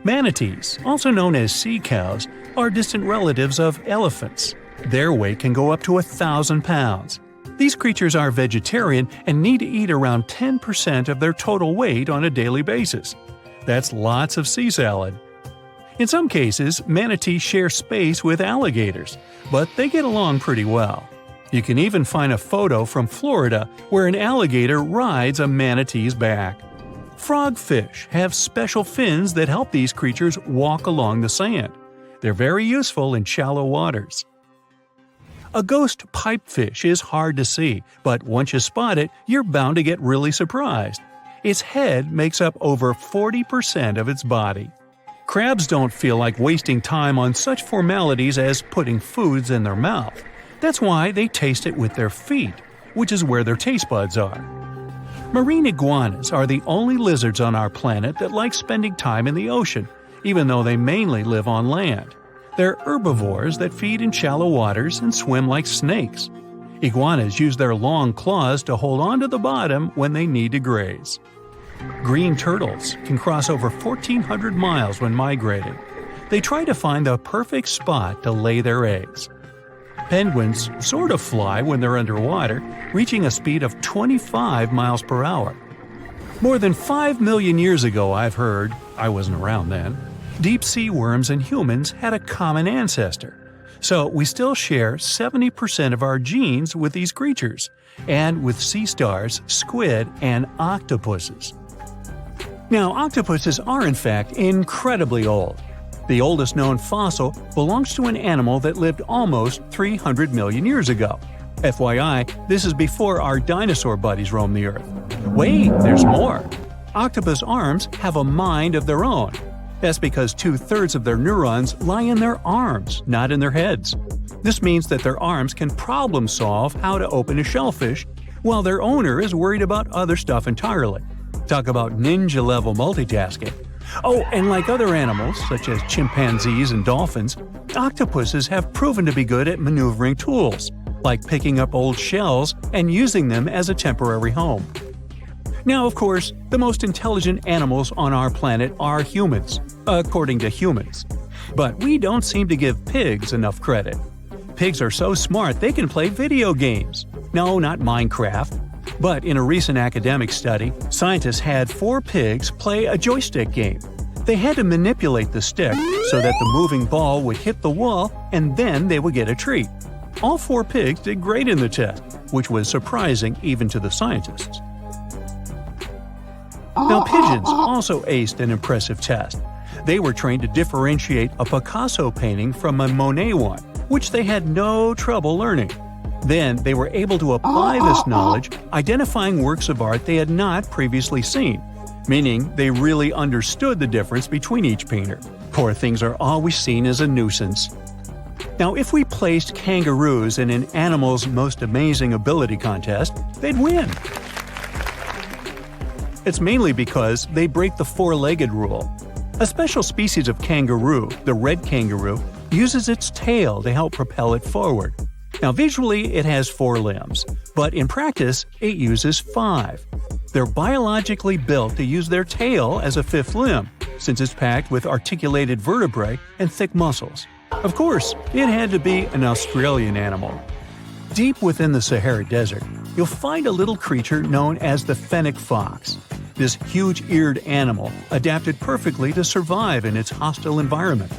Manatees, also known as sea cows, are distant relatives of elephants. Their weight can go up to 1,000 pounds. These creatures are vegetarian and need to eat around 10% of their total weight on a daily basis. That's lots of sea salad. In some cases, manatees share space with alligators, but they get along pretty well. You can even find a photo from Florida where an alligator rides a manatee's back. Frogfish have special fins that help these creatures walk along the sand. They're very useful in shallow waters. A ghost pipefish is hard to see, but once you spot it, you're bound to get really surprised. Its head makes up over 40% of its body. Crabs don't feel like wasting time on such formalities as putting foods in their mouth. That's why they taste it with their feet, which is where their taste buds are. Marine iguanas are the only lizards on our planet that like spending time in the ocean, even though they mainly live on land. They're herbivores that feed in shallow waters and swim like snakes. Iguanas use their long claws to hold onto the bottom when they need to graze. Green turtles can cross over 1,400 miles when migrating. They try to find the perfect spot to lay their eggs. Penguins sort of fly when they're underwater, reaching a speed of 25 miles per hour. More than 5 million years ago, I've heard, I wasn't around then, deep-sea worms and humans had a common ancestor. So we still share 70% of our genes with these creatures, and with sea stars, squid, and octopuses. Now, octopuses are in fact incredibly old. The oldest known fossil belongs to an animal that lived almost 300 million years ago. FYI, this is before our dinosaur buddies roamed the Earth. Wait, there's more! Octopus arms have a mind of their own. That's because 2/3 of their neurons lie in their arms, not in their heads. This means that their arms can problem solve how to open a shellfish, while their owner is worried about other stuff entirely. Talk about ninja-level multitasking. Oh, and like other animals, such as chimpanzees and dolphins, octopuses have proven to be good at maneuvering tools, like picking up old shells and using them as a temporary home. Now, of course, the most intelligent animals on our planet are humans, according to humans. But we don't seem to give pigs enough credit. Pigs are so smart they can play video games. No, not Minecraft. But in a recent academic study, scientists had 4 pigs play a joystick game. They had to manipulate the stick so that the moving ball would hit the wall and then they would get a treat. All 4 pigs did great in the test, which was surprising even to the scientists. Now, pigeons also aced an impressive test. They were trained to differentiate a Picasso painting from a Monet one, which they had no trouble learning. Then they were able to apply this knowledge, identifying works of art they had not previously seen, meaning they really understood the difference between each painter. Poor things are always seen as a nuisance. Now, if we placed kangaroos in an Animal's Most Amazing Ability contest, they'd win. It's mainly because they break the 4-legged rule. A special species of kangaroo, the red kangaroo, uses its tail to help propel it forward. Now, visually, it has 4 limbs, but in practice, it uses 5. They're biologically built to use their tail as a 5th limb, since it's packed with articulated vertebrae and thick muscles. Of course, it had to be an Australian animal. Deep within the Sahara Desert, you'll find a little creature known as the fennec fox. This huge-eared animal adapted perfectly to survive in its hostile environment.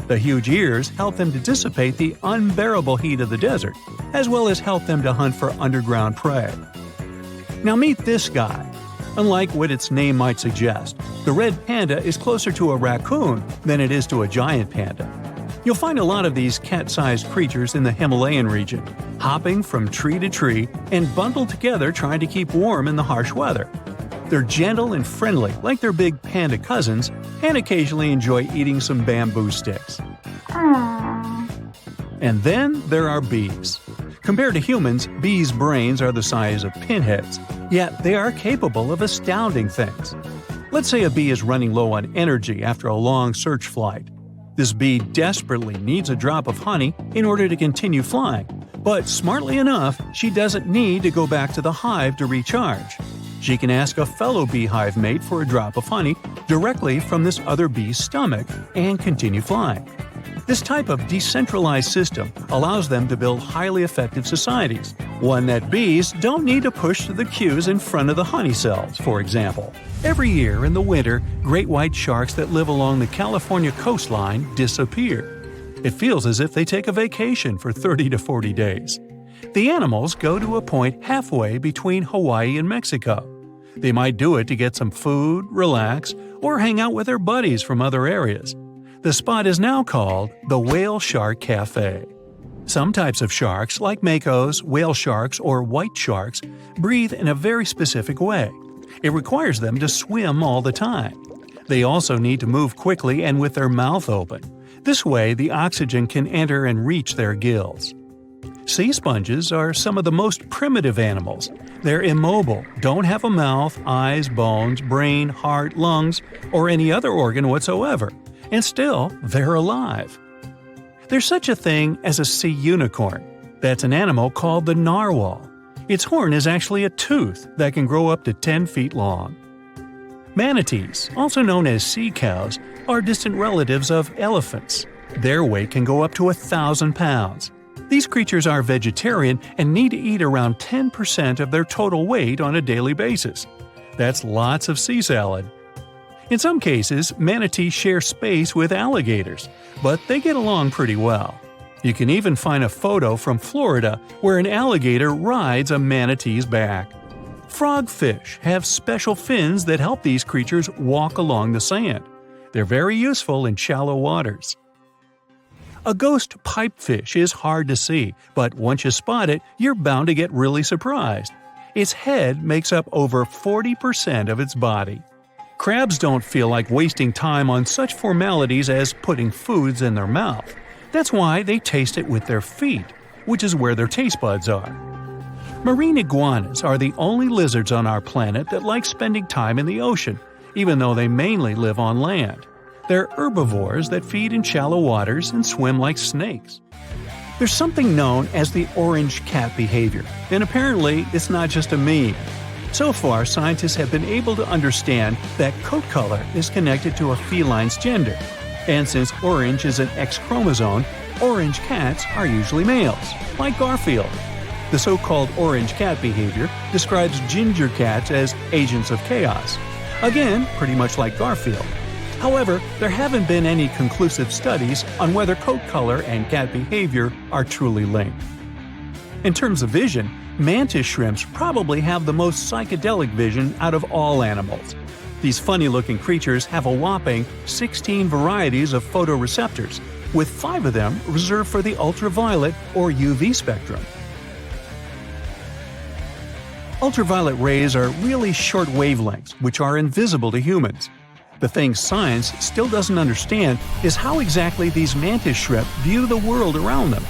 The huge ears help them to dissipate the unbearable heat of the desert, as well as help them to hunt for underground prey. Now meet this guy. Unlike what its name might suggest, the red panda is closer to a raccoon than it is to a giant panda. You'll find a lot of these cat-sized creatures in the Himalayan region, hopping from tree to tree and bundled together trying to keep warm in the harsh weather. They're gentle and friendly like their big panda cousins, and occasionally enjoy eating some bamboo sticks. And then there are bees. Compared to humans, bees' brains are the size of pinheads, yet they are capable of astounding things. Let's say a bee is running low on energy after a long search flight. This bee desperately needs a drop of honey in order to continue flying, but smartly enough, she doesn't need to go back to the hive to recharge. She can ask a fellow beehive mate for a drop of honey directly from this other bee's stomach and continue flying. This type of decentralized system allows them to build highly effective societies, one that bees don't need to push to the queues in front of the honey cells, for example. Every year in the winter, great white sharks that live along the California coastline disappear. It feels as if they take a vacation for 30 to 40 days. The animals go to a point halfway between Hawaii and Mexico. They might do it to get some food, relax, or hang out with their buddies from other areas. The spot is now called the Whale Shark Cafe. Some types of sharks, like makos, whale sharks, or white sharks, breathe in a very specific way. It requires them to swim all the time. They also need to move quickly and with their mouth open. This way, the oxygen can enter and reach their gills. Sea sponges are some of the most primitive animals. They're immobile, don't have a mouth, eyes, bones, brain, heart, lungs, or any other organ whatsoever. And still, they're alive. There's such a thing as a sea unicorn. That's an animal called the narwhal. Its horn is actually a tooth that can grow up to 10 feet long. Manatees, also known as sea cows, are distant relatives of elephants. Their weight can go up to 1,000 pounds. These creatures are vegetarian and need to eat around 10% of their total weight on a daily basis. That's lots of sea salad. In some cases, manatees share space with alligators, but they get along pretty well. You can even find a photo from Florida where an alligator rides a manatee's back. Frogfish have special fins that help these creatures walk along the sand. They're very useful in shallow waters. A ghost pipefish is hard to see, but once you spot it, you're bound to get really surprised. Its head makes up over 40% of its body. Crabs don't feel like wasting time on such formalities as putting foods in their mouth. That's why they taste it with their feet, which is where their taste buds are. Marine iguanas are the only lizards on our planet that like spending time in the ocean, even though they mainly live on land. They're herbivores that feed in shallow waters and swim like snakes. There's something known as the orange cat behavior, and apparently it's not just a meme. So far, scientists have been able to understand that coat color is connected to a feline's gender. And since orange is an X chromosome, orange cats are usually males, like Garfield. The so-called orange cat behavior describes ginger cats as agents of chaos. Again, pretty much like Garfield. However, there haven't been any conclusive studies on whether coat color and cat behavior are truly linked. In terms of vision, mantis shrimps probably have the most psychedelic vision out of all animals. These funny-looking creatures have a whopping 16 varieties of photoreceptors, with 5 of them reserved for the ultraviolet or UV spectrum. Ultraviolet rays are really short wavelengths, which are invisible to humans. The thing science still doesn't understand is how exactly these mantis shrimp view the world around them.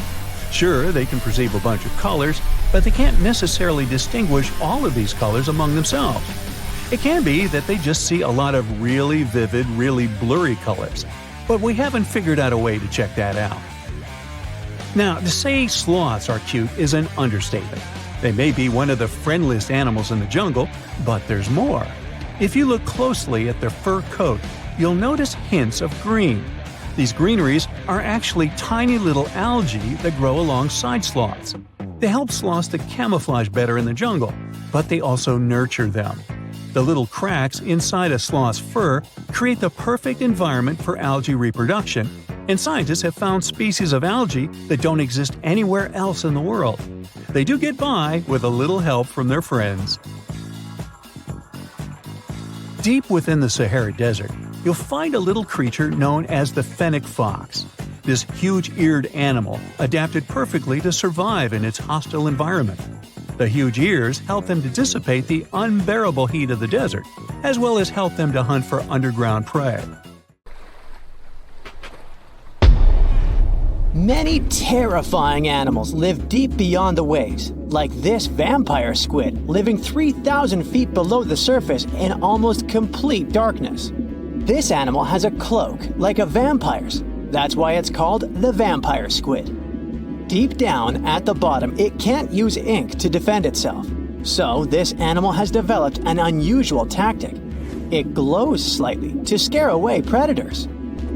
Sure, they can perceive a bunch of colors, but they can't necessarily distinguish all of these colors among themselves. It can be that they just see a lot of really vivid, really blurry colors, but we haven't figured out a way to check that out. Now, to say sloths are cute is an understatement. They may be one of the friendliest animals in the jungle, but there's more. If you look closely at their fur coat, you'll notice hints of green. These greeneries are actually tiny little algae that grow alongside sloths. They help sloths to camouflage better in the jungle, but they also nurture them. The little cracks inside a sloth's fur create the perfect environment for algae reproduction, and scientists have found species of algae that don't exist anywhere else in the world. They do get by with a little help from their friends. Deep within the Sahara Desert, you'll find a little creature known as the fennec fox. This huge-eared animal adapted perfectly to survive in its hostile environment. The huge ears help them to dissipate the unbearable heat of the desert, as well as help them to hunt for underground prey. Many terrifying animals live deep beyond the waves, like this vampire squid living 3,000 feet below the surface in almost complete darkness. This animal has a cloak, like a vampire's. That's why it's called the vampire squid. Deep down at the bottom, it can't use ink to defend itself. So this animal has developed an unusual tactic. It glows slightly to scare away predators.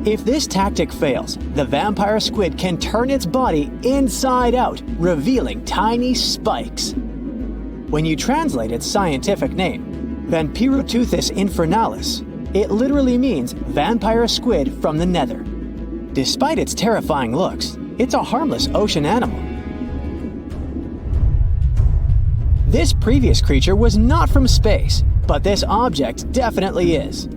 If this tactic fails, the vampire squid can turn its body inside out, revealing tiny spikes. When you translate its scientific name, Vampiroteuthis infernalis, it literally means vampire squid from the nether. Despite its terrifying looks, it's a harmless ocean animal. This previous creature was not from space, but this object definitely is.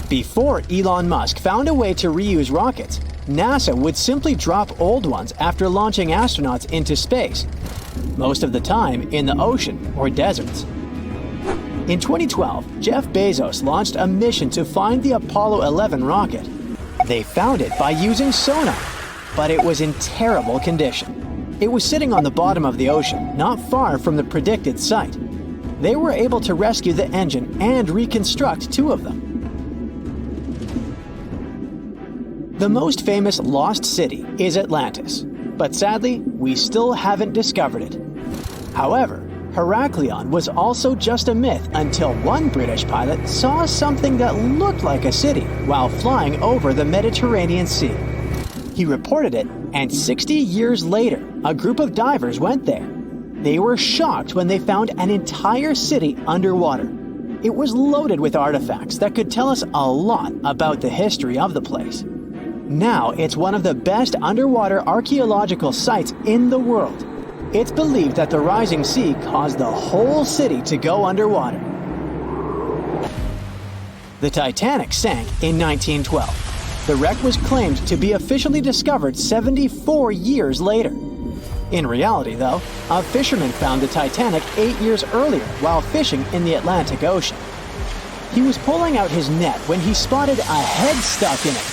Before Elon Musk found a way to reuse rockets, NASA would simply drop old ones after launching astronauts into space, most of the time in the ocean or deserts. In 2012, Jeff Bezos launched a mission to find the Apollo 11 rocket. They found it by using sonar, but it was in terrible condition. It was sitting on the bottom of the ocean, not far from the predicted site. They were able to rescue the engine and reconstruct 2 of them. The most famous lost city is Atlantis, but sadly, we still haven't discovered it. However, Heraklion was also just a myth until one British pilot saw something that looked like a city while flying over the Mediterranean Sea. He reported it, and 60 years later, a group of divers went there. They were shocked when they found an entire city underwater. It was loaded with artifacts that could tell us a lot about the history of the place. Now it's one of the best underwater archaeological sites in the world. It's believed that the rising sea caused the whole city to go underwater. The Titanic sank in 1912. The wreck was claimed to be officially discovered 74 years later. In reality, though, a fisherman found the Titanic 8 years earlier while fishing in the Atlantic Ocean. He was pulling out his net when he spotted a head stuck in it.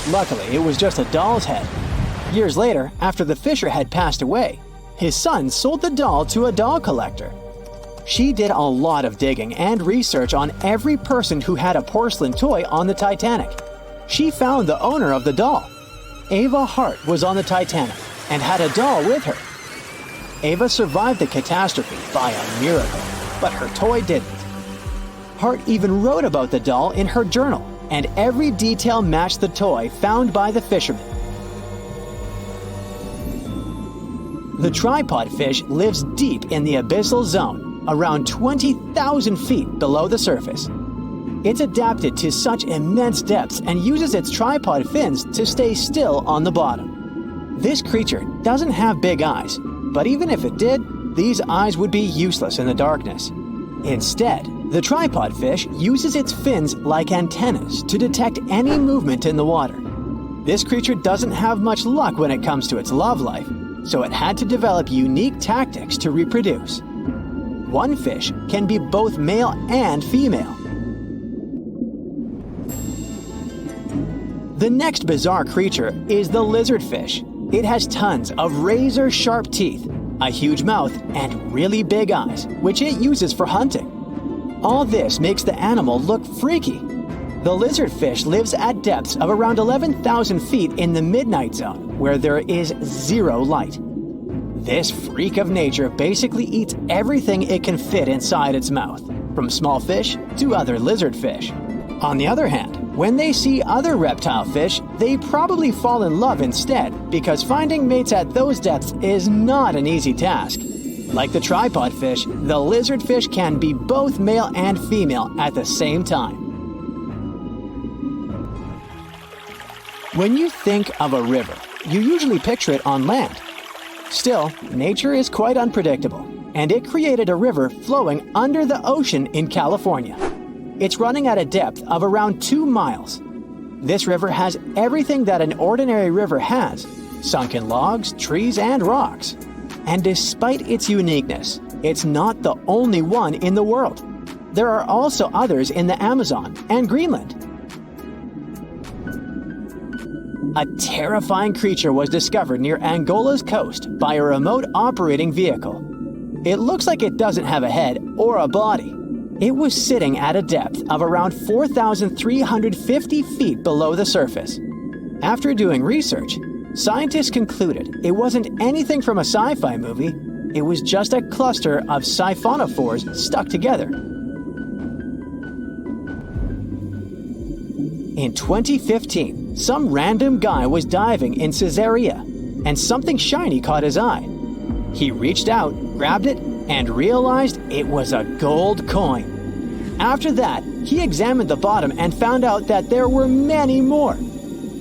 Luckily, it was just a doll's head. Years later, after the fisher had passed away, his son sold the doll to a doll collector. She did a lot of digging and research on every person who had a porcelain toy on the Titanic. She found the owner of the doll. Ava Hart was on the Titanic and had a doll with her. Ava survived the catastrophe by a miracle, but her toy didn't. Hart even wrote about the doll in her journal, and every detail matched the toy found by the fisherman. The tripod fish lives deep in the abyssal zone, around 20,000 feet below the surface. It's adapted to such immense depths and uses its tripod fins to stay still on the bottom. This creature doesn't have big eyes, But even if it did, these eyes would be useless in the darkness. Instead, the tripod fish uses its fins like antennas to detect any movement in the water. This creature doesn't have much luck when it comes to its love life, so it had to develop unique tactics to reproduce. One fish can be both male and female. The next bizarre creature is the lizardfish. It has tons of razor-sharp teeth, a huge mouth, and really big eyes, which it uses for hunting. All this makes the animal look freaky. The lizardfish lives at depths of around 11,000 feet in the midnight zone, where there is zero light. This freak of nature basically eats everything it can fit inside its mouth, from small fish to other lizardfish. On the other hand, when they see other reptile fish, they probably fall in love instead, because finding mates at those depths is not an easy task. Like the tripod fish, the lizardfish can be both male and female at the same time. When you think of a river, you usually picture it on land. Still, nature is quite unpredictable, and it created a river flowing under the ocean in California. It's running at a depth of around 2 miles. This river has everything that an ordinary river has: sunken logs, trees, and rocks. And despite its uniqueness, it's not the only one in the world. There are also others in the Amazon and Greenland. A terrifying creature was discovered near Angola's coast by a remote operating vehicle. It looks like it doesn't have a head or a body. It was sitting at a depth of around 4,350 feet below the surface. After doing research, scientists concluded it wasn't anything from a sci-fi movie. It was just a cluster of siphonophores stuck together. In 2015, some random guy was diving in Caesarea, and something shiny caught his eye. He reached out, grabbed it, and realized it was a gold coin. After that, he examined the bottom and found out that there were many more.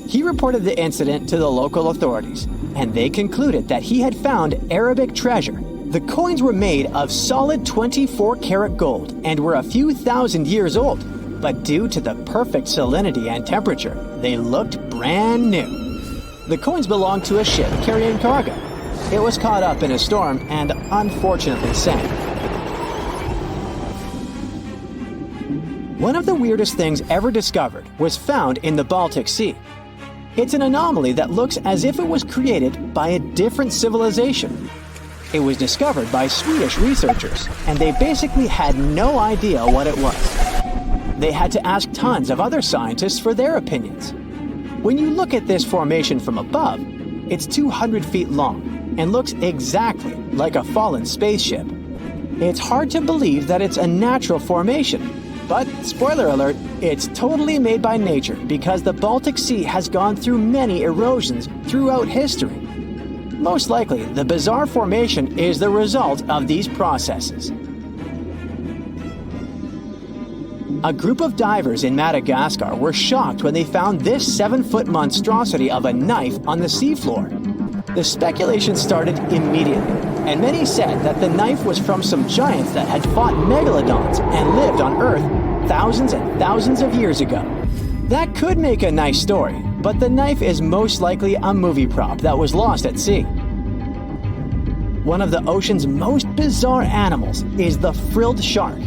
He reported the incident to the local authorities, and they concluded that he had found Arabic treasure. The coins were made of solid 24-karat gold and were a few thousand years old, but due to the perfect salinity and temperature, they looked brand new. The coins belonged to a ship carrying cargo. It was caught up in a storm and unfortunately sank. One of the weirdest things ever discovered was found in the Baltic Sea. It's an anomaly that looks as if it was created by a different civilization. It was discovered by Swedish researchers, and they basically had no idea what it was. They had to ask tons of other scientists for their opinions. When you look at this formation from above, it's 200 feet long and looks exactly like a fallen spaceship. It's hard to believe that it's a natural formation, but spoiler alert, it's totally made by nature because the Baltic Sea has gone through many erosions throughout history. Most likely, the bizarre formation is the result of these processes. A group of divers in Madagascar were shocked when they found this 7-foot monstrosity of a knife on the seafloor. The speculation started immediately, and many said that the knife was from some giants that had fought megalodons and lived on Earth thousands and thousands of years ago. That could make a nice story, but the knife is most likely a movie prop that was lost at sea. One of the ocean's most bizarre animals is the frilled shark.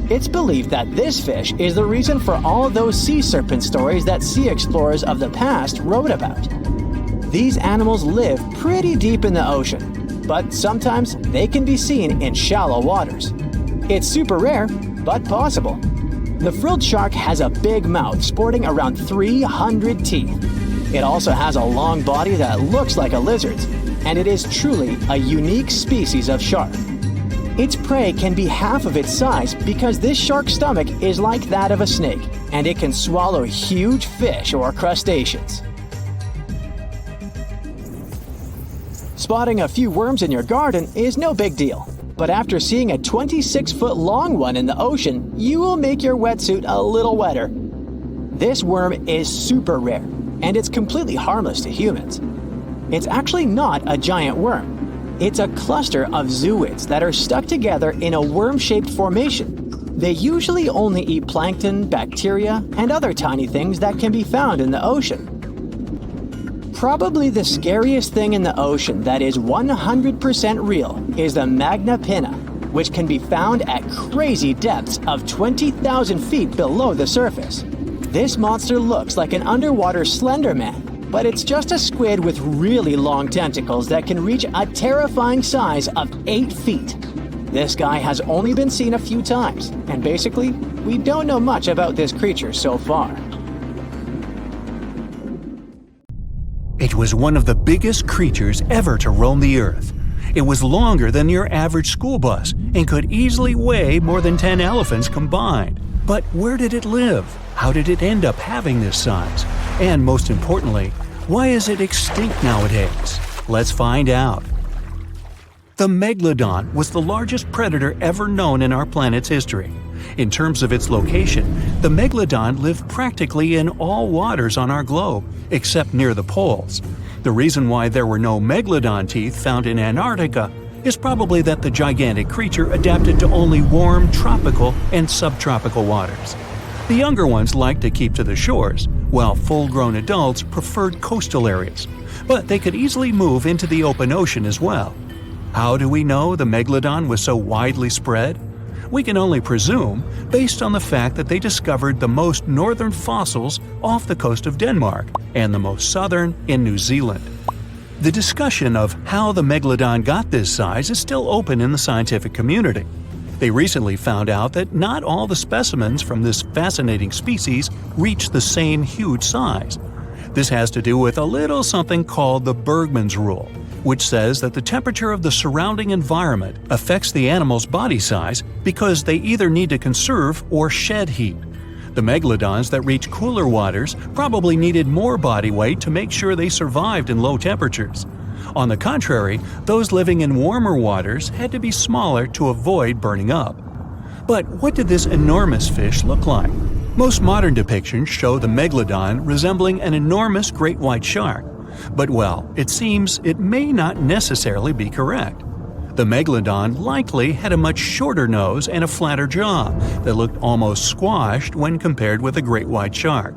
It's believed that this fish is the reason for all those sea serpent stories that sea explorers of the past wrote about. These animals live pretty deep in the ocean, but sometimes they can be seen in shallow waters. It's super rare, but possible. The frilled shark has a big mouth sporting around 300 teeth. It also has a long body that looks like a lizard's, and it is truly a unique species of shark. Its prey can be half of its size because this shark's stomach is like that of a snake, and it can swallow huge fish or crustaceans. Spotting a few worms in your garden is no big deal, but after seeing a 26-foot long one in the ocean, you will make your wetsuit a little wetter. This worm is super rare, and it's completely harmless to humans. It's actually not a giant worm. It's a cluster of zooids that are stuck together in a worm-shaped formation. They usually only eat plankton, bacteria, and other tiny things that can be found in the ocean. Probably the scariest thing in the ocean that is 100% real is the magna pinna, which can be found at crazy depths of 20,000 feet below the surface. This monster looks like an underwater Slender Man, but it's just a squid with really long tentacles that can reach a terrifying size of 8 feet. This guy has only been seen a few times, and basically, we don't know much about this creature so far. It was one of the biggest creatures ever to roam the Earth. It was longer than your average school bus and could easily weigh more than 10 elephants combined. But where did it live? How did it end up having this size? And most importantly, why is it extinct nowadays? Let's find out. The Megalodon was the largest predator ever known in our planet's history. In terms of its location, the Megalodon lived practically in all waters on our globe, except near the poles. The reason why there were no Megalodon teeth found in Antarctica is probably that the gigantic creature adapted to only warm, tropical, and subtropical waters. The younger ones liked to keep to the shores, while full-grown adults preferred coastal areas, but they could easily move into the open ocean as well. How do we know the Megalodon was so widely spread? We can only presume, based on the fact that they discovered the most northern fossils off the coast of Denmark and the most southern in New Zealand. The discussion of how the Megalodon got this size is still open in the scientific community. They recently found out that not all the specimens from this fascinating species reach the same huge size. This has to do with a little something called the Bergmann's rule, which says that the temperature of the surrounding environment affects the animal's body size because they either need to conserve or shed heat. The megalodons that reach cooler waters probably needed more body weight to make sure they survived in low temperatures. On the contrary, those living in warmer waters had to be smaller to avoid burning up. But what did this enormous fish look like? Most modern depictions show the megalodon resembling an enormous great white shark. But well, it seems it may not necessarily be correct. The megalodon likely had a much shorter nose and a flatter jaw that looked almost squashed when compared with a great white shark.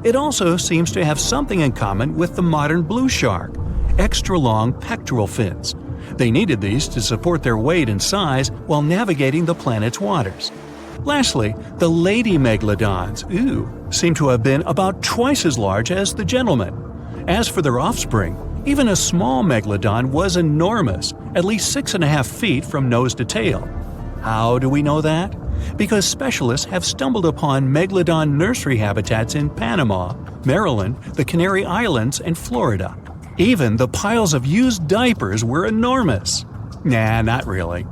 It also seems to have something in common with the modern blue shark: extra long pectoral fins. They needed these to support their weight and size while navigating the planet's waters. Lastly, the lady megalodons, seem to have been about twice as large as the gentlemen. As for their offspring, even a small megalodon was enormous, at least 6.5 feet from nose to tail. How do we know that? Because specialists have stumbled upon megalodon nursery habitats in Panama, Maryland, the Canary Islands, and Florida. Even the piles of used diapers were enormous. Nah, not really.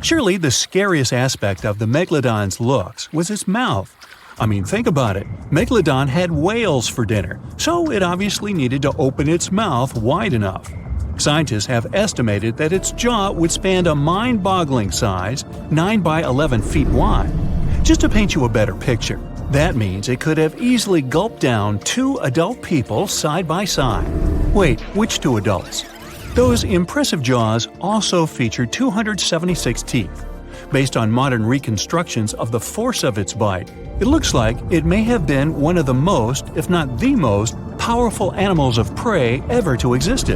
Surely the scariest aspect of the megalodon's looks was its mouth. I mean, think about it. Megalodon had whales for dinner, so it obviously needed to open its mouth wide enough. Scientists have estimated that its jaw would span a mind-boggling size, 9 by 11 feet wide. Just to paint you a better picture, that means it could have easily gulped down 2 adult people side by side. Wait, which 2 adults? Those impressive jaws also feature 276 teeth. Based on modern reconstructions of the force of its bite, it looks like it may have been one of the most, if not the most, powerful animals of prey ever to exist.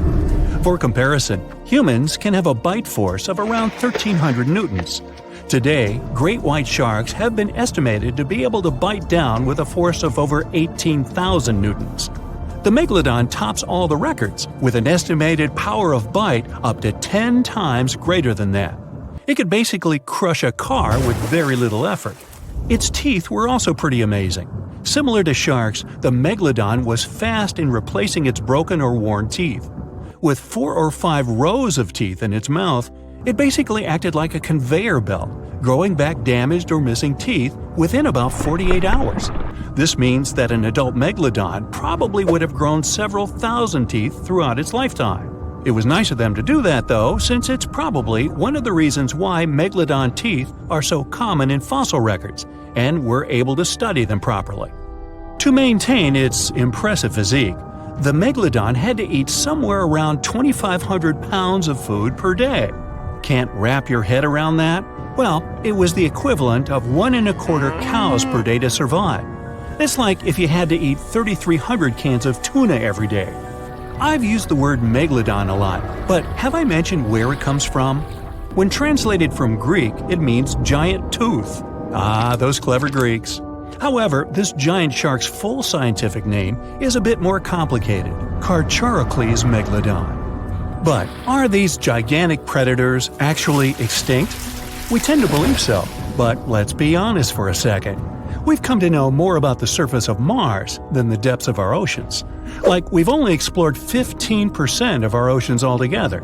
For comparison, humans can have a bite force of around 1,300 newtons. Today, great white sharks have been estimated to be able to bite down with a force of over 18,000 newtons. The megalodon tops all the records, with an estimated power of bite up to 10 times greater than that. It could basically crush a car with very little effort. Its teeth were also pretty amazing. Similar to sharks, the megalodon was fast in replacing its broken or worn teeth. With 4 or 5 rows of teeth in its mouth, it basically acted like a conveyor belt, growing back damaged or missing teeth within about 48 hours. This means that an adult megalodon probably would have grown several thousand teeth throughout its lifetime. It was nice of them to do that, though, since it's probably one of the reasons why megalodon teeth are so common in fossil records, and we're able to study them properly. To maintain its impressive physique, the Megalodon had to eat somewhere around 2,500 pounds of food per day. Can't wrap your head around that? Well, it was the equivalent of 1¼ cows per day to survive. It's like if you had to eat 3,300 cans of tuna every day. I've used the word Megalodon a lot, but have I mentioned where it comes from? When translated from Greek, it means giant tooth. Ah, those clever Greeks. However, this giant shark's full scientific name is a bit more complicated: Carcharocles megalodon. But are these gigantic predators actually extinct? We tend to believe so, but let's be honest for a second. We've come to know more about the surface of Mars than the depths of our oceans. Like, we've only explored 15% of our oceans altogether.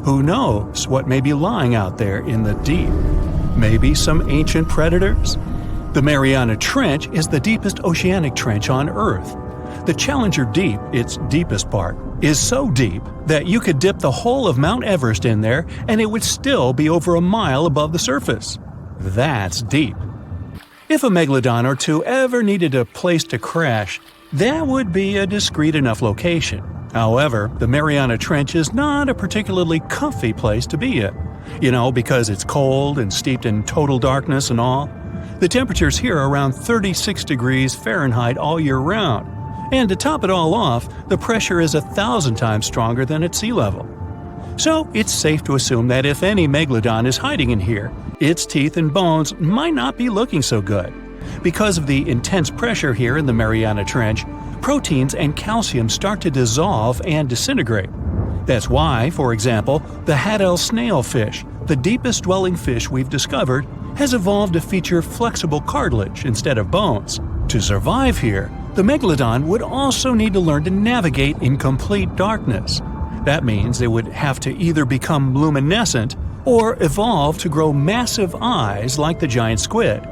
Who knows what may be lying out there in the deep? Maybe some ancient predators? The Mariana Trench is the deepest oceanic trench on Earth. The Challenger Deep, its deepest part, is so deep that you could dip the whole of Mount Everest in there and it would still be over a mile above the surface. That's deep. If a megalodon or two ever needed a place to crash, that would be a discreet enough location. However, the Mariana Trench is not a particularly comfy place to be in. Because it's cold and steeped in total darkness and all. The temperatures here are around 36 degrees Fahrenheit all year round. And to top it all off, the pressure is 1,000 times stronger than at sea level. So it's safe to assume that if any megalodon is hiding in here, its teeth and bones might not be looking so good. Because of the intense pressure here in the Mariana Trench, proteins and calcium start to dissolve and disintegrate. That's why, for example, the Haddell snailfish, the deepest dwelling fish we've discovered, has evolved to feature flexible cartilage instead of bones. To survive here, the megalodon would also need to learn to navigate in complete darkness. That means it would have to either become luminescent or evolve to grow massive eyes like the giant squid.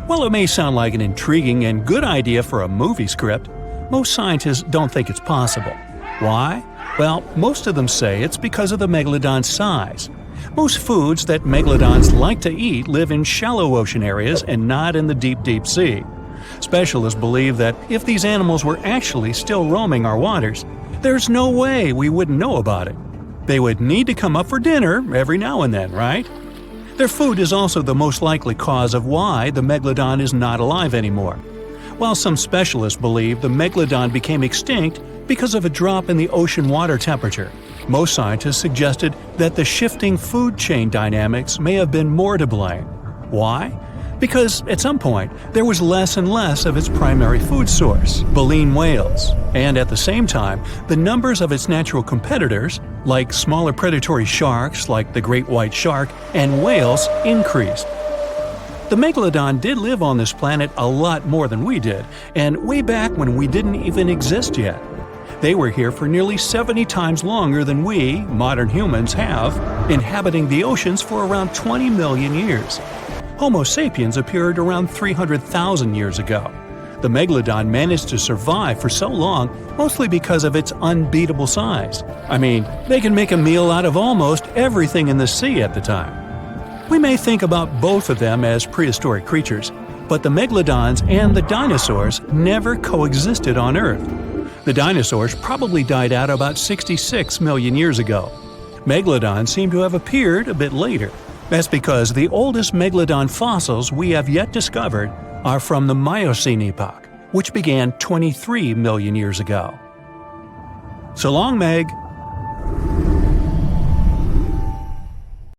While it may sound like an intriguing and good idea for a movie script, most scientists don't think it's possible. Why? Well, most of them say it's because of the megalodon's size. Most foods that megalodons like to eat live in shallow ocean areas and not in the deep, deep sea. Specialists believe that if these animals were actually still roaming our waters, there's no way we wouldn't know about it. They would need to come up for dinner every now and then, right? Their food is also the most likely cause of why the megalodon is not alive anymore. While some specialists believe the megalodon became extinct because of a drop in the ocean water temperature, most scientists suggested that the shifting food chain dynamics may have been more to blame. Why? Because at some point, there was less and less of its primary food source, baleen whales, and at the same time, the numbers of its natural competitors, like smaller predatory sharks like the great white shark and whales, increased. The megalodon did live on this planet a lot more than we did, and way back when we didn't even exist yet. They were here for nearly 70 times longer than we, modern humans, have, inhabiting the oceans for around 20 million years. Homo sapiens appeared around 300,000 years ago. The megalodon managed to survive for so long mostly because of its unbeatable size. I mean, they can make a meal out of almost everything in the sea at the time. We may think about both of them as prehistoric creatures, but the megalodons and the dinosaurs never coexisted on Earth. The dinosaurs probably died out about 66 million years ago. Megalodons seem to have appeared a bit later. That's because the oldest megalodon fossils we have yet discovered are from the Miocene epoch, which began 23 million years ago. So long, Meg!